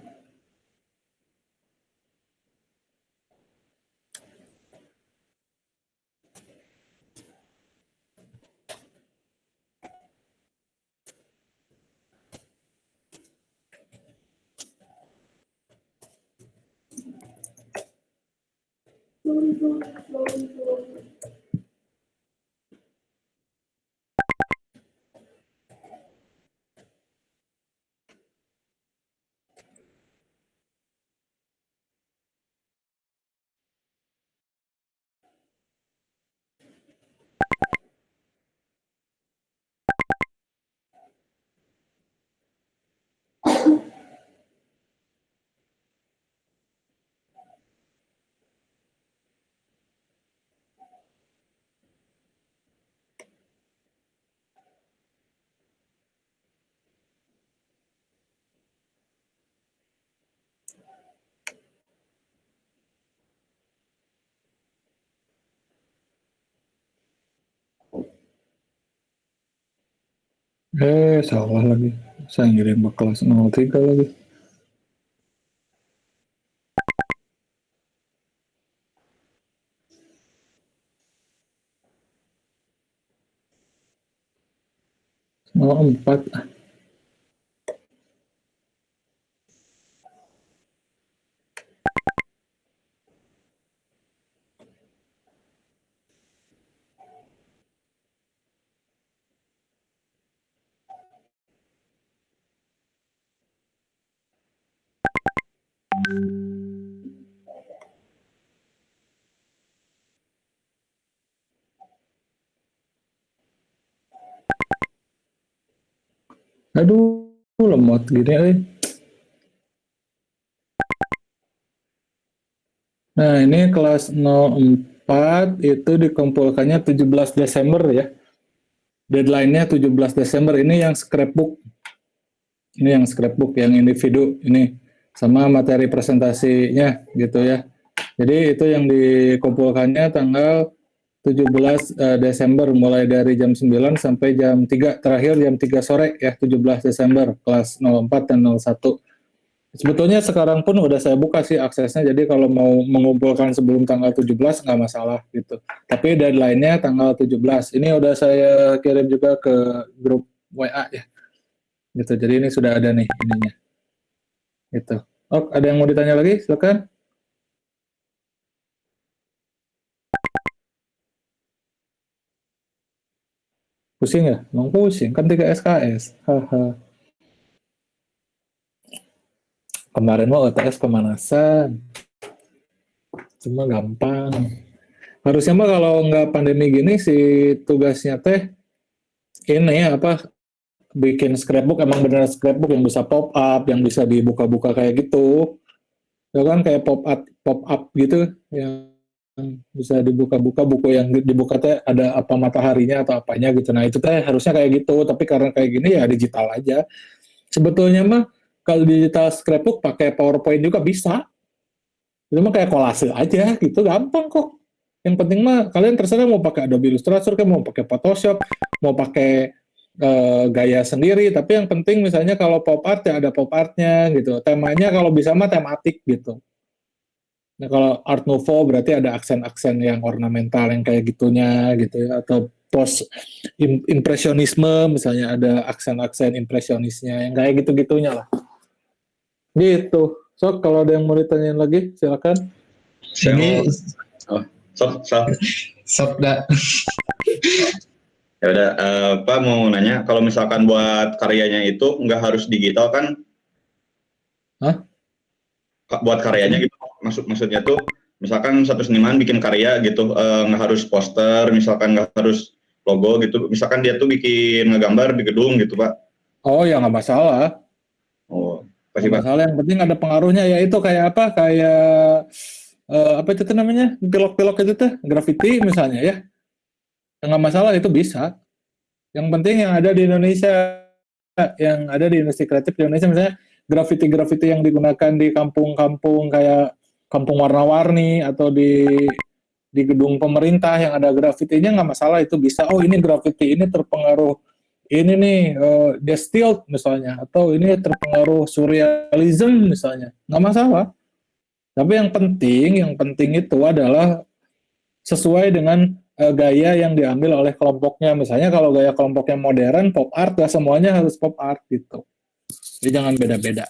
Speaker 1: Salah lagi. Saya ngirim ke kelas 03 lagi. Oh, 4. Aduh, lemot gini. Nah, ini kelas 04 itu dikumpulkannya 17 Desember ya. Deadline-nya 17 Desember. Ini yang scrapbook. Ini yang scrapbook, yang individu. Ini sama materi presentasinya gitu ya. Jadi itu yang dikumpulkannya tanggal 17 Desember mulai dari jam 9 sampai jam 3, terakhir jam 3 sore ya, 17 Desember kelas 04 dan 01. Sebetulnya sekarang pun udah saya buka sih aksesnya, jadi kalau mau mengumpulkan sebelum tanggal 17 nggak masalah gitu. Tapi deadline-nya tanggal 17. Ini udah saya kirim juga ke grup WA ya. Gitu. Jadi ini sudah ada nih ininya. Gitu. Oh, ada yang mau ditanya lagi? Silakan. Pusing ya? Emang pusing, kan 3 SKS. Haha. Kemarin mah UTS pemanasan. Cuma gampang. Harusnya mah kalau nggak pandemi gini si tugasnya teh ini apa bikin scrapbook, emang bener scrapbook yang bisa pop up, yang bisa dibuka-buka kayak gitu. Ya kan kayak pop up gitu yang bisa dibuka-buka, buku yang dibuka teh ada apa mataharinya atau apanya gitu. Nah, itu teh harusnya kayak gitu, tapi karena kayak gini ya digital aja. Sebetulnya mah kalau digital scrapbook pakai PowerPoint juga bisa. Itu mah kayak kolase aja gitu, gampang kok. Yang penting mah kalian terserah mau pakai Adobe Illustrator, kayak mau pakai Photoshop, mau pakai gaya sendiri. Tapi yang penting misalnya kalau pop art ya ada pop artnya gitu. Temanya kalau bisa mah tematik gitu. Nah kalau Art Nouveau berarti ada aksen-aksen yang ornamental yang kayak gitunya gitu ya. Atau post impresionisme misalnya ada aksen-aksen impresionisnya yang kayak gitu-gitunya lah. Gitu. So kalau ada yang mau ditanyain lagi silakan.
Speaker 3: Saya
Speaker 2: Ini
Speaker 3: mau sok.
Speaker 2: Sabda.
Speaker 3: Ya udah, Pak mau nanya, kalau misalkan buat karyanya itu nggak harus digital kan?
Speaker 1: Hah?
Speaker 3: Buat karyanya gitu, maksudnya tuh, misalkan satu seniman bikin karya gitu, nggak harus poster, misalkan nggak harus logo gitu, misalkan dia tuh bikin ngegambar di gedung gitu, Pak.
Speaker 1: Oh ya nggak masalah.
Speaker 3: Oh,
Speaker 1: Nggak
Speaker 3: pasti Pak.
Speaker 1: masalah, yang penting ada pengaruhnya ya itu kayak apa, kayak apa itu tuh namanya, pilok-pilok itu tuh, graffiti misalnya ya. Nggak masalah, itu bisa. Yang penting yang ada di Indonesia, yang ada di industri kreatif di Indonesia, misalnya graffiti-graffiti yang digunakan di kampung-kampung kayak kampung warna-warni atau di gedung pemerintah yang ada grafitinya, nggak masalah, itu bisa. Oh ini graffiti ini terpengaruh ini nih distilled misalnya, atau ini terpengaruh surrealism misalnya, nggak masalah. Tapi yang penting itu adalah sesuai dengan gaya yang diambil oleh kelompoknya. Misalnya kalau gaya kelompoknya modern, pop art, gak semuanya harus pop art gitu. Jadi jangan beda-beda.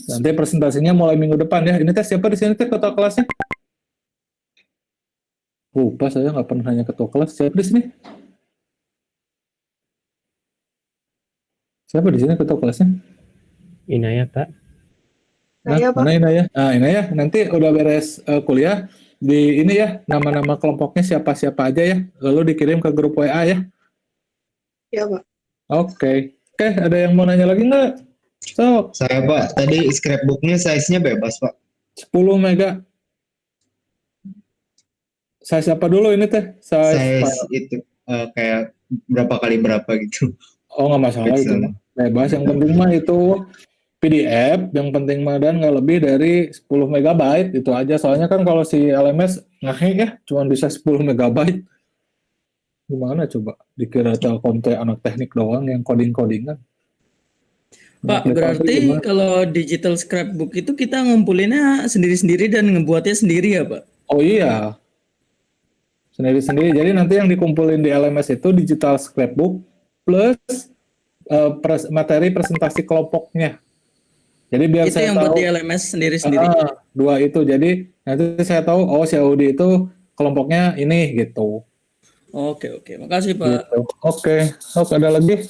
Speaker 1: Nanti presentasinya mulai minggu depan ya. Ini tes siapa di sini teh ketua kelasnya? Lupa saya nggak pernah nanya ketua kelas. Siapa di sini? Siapa di sini ketua kelasnya?
Speaker 4: Inaya, Pak.
Speaker 1: Nah,
Speaker 5: Saya, Pak.
Speaker 1: mana Inaya? Ah, Inaya, nanti udah beres kuliah, di ini ya, nama-nama kelompoknya siapa-siapa aja ya, lalu dikirim ke grup WA ya.
Speaker 5: Ya, Pak.
Speaker 1: Oke. Oke, ada yang mau nanya lagi nggak? So,
Speaker 2: Saya Pak, tadi scrapbooknya size-nya bebas Pak.
Speaker 1: 10 mega. Size apa dulu ini teh? Size
Speaker 2: Size
Speaker 1: file.
Speaker 2: itu kayak berapa kali berapa gitu.
Speaker 1: Oh, nggak masalah itu
Speaker 2: Pixel.
Speaker 1: mah. Bebas, yang penting mah itu PDF, yang penting mah dan nggak lebih dari 10 megabyte, itu aja. Soalnya kan kalau si LMS ngeheng ya, cuma bisa 10 megabyte. Gimana coba? Dikira Telkom teh anak teknik doang yang coding-codingan. Anak
Speaker 6: Pak,
Speaker 1: di pabrik
Speaker 6: berarti
Speaker 1: gimana?
Speaker 6: kalau digital scrapbook itu kita ngumpulinnya sendiri-sendiri dan ngebuatnya sendiri ya, Pak?
Speaker 1: Oh iya, sendiri-sendiri. Jadi nanti yang dikumpulin di LMS itu digital scrapbook plus materi presentasi kelompoknya. Jadi biar
Speaker 6: Itu
Speaker 1: saya
Speaker 6: yang buat di
Speaker 1: tahu
Speaker 6: LMS sendiri-sendiri.
Speaker 1: dua itu. Jadi nanti saya tahu oh si Audi itu kelompoknya ini gitu.
Speaker 6: Oke, oke. Makasih, Pak.
Speaker 1: Gitu. Oke, Oke, ada lagi?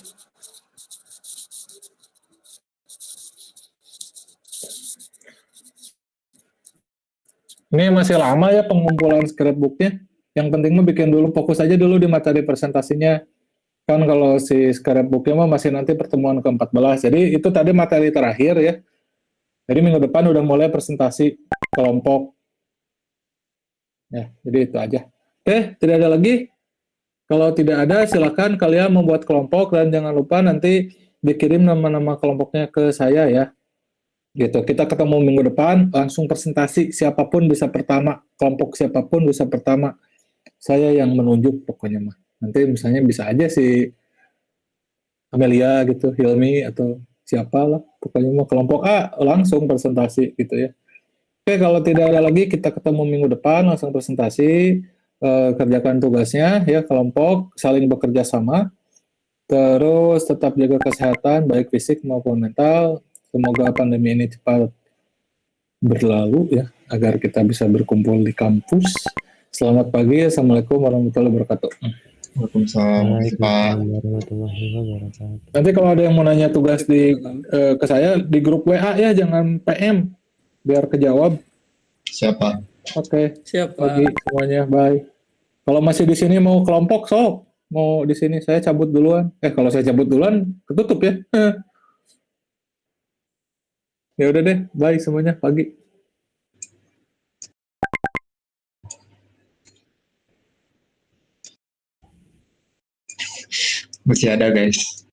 Speaker 1: Ini masih lama ya pengumpulan scrapbooknya. Yang penting mah bikin dulu, fokus aja dulu di materi presentasinya. Kan kalau si scrapbooknya mah masih nanti pertemuan ke-14. Jadi itu tadi materi terakhir ya. Jadi minggu depan udah mulai presentasi kelompok. Ya, jadi itu aja. Oke, tidak ada lagi. Kalau tidak ada, silakan kalian membuat kelompok dan jangan lupa nanti dikirim nama-nama kelompoknya ke saya ya. Gitu. Kita ketemu minggu depan, langsung presentasi siapapun bisa pertama, kelompok siapapun bisa pertama. Saya yang menunjuk pokoknya mah. Nanti misalnya bisa aja si Amelia gitu, Hilmi atau siapa lah. Pokoknya mau kelompok A langsung presentasi gitu ya. Oke, kalau tidak ada lagi kita ketemu minggu depan langsung presentasi, kerjakan tugasnya ya kelompok, saling bekerja sama, terus tetap jaga kesehatan baik fisik maupun mental. Semoga pandemi ini cepat berlalu ya agar kita bisa berkumpul di kampus. Selamat pagi, assalamualaikum warahmatullahi wabarakatuh.
Speaker 2: Waalaikumsalam, makasih, Pak.
Speaker 4: Waalaikumsalam warahmatullahi wabarakatuh.
Speaker 1: Nanti kalau ada yang mau nanya tugas ke saya di grup WA ya, jangan PM biar kejawab.
Speaker 2: Siapa?
Speaker 1: Oke,
Speaker 6: Siap,
Speaker 1: pagi
Speaker 6: Pak.
Speaker 1: semuanya, bye. Kalau masih di sini mau kelompok, sok. Mau di sini saya cabut duluan. Kalau saya cabut duluan, ketutup ya. Ya udah deh, bye semuanya, pagi.
Speaker 2: Masih ada, guys.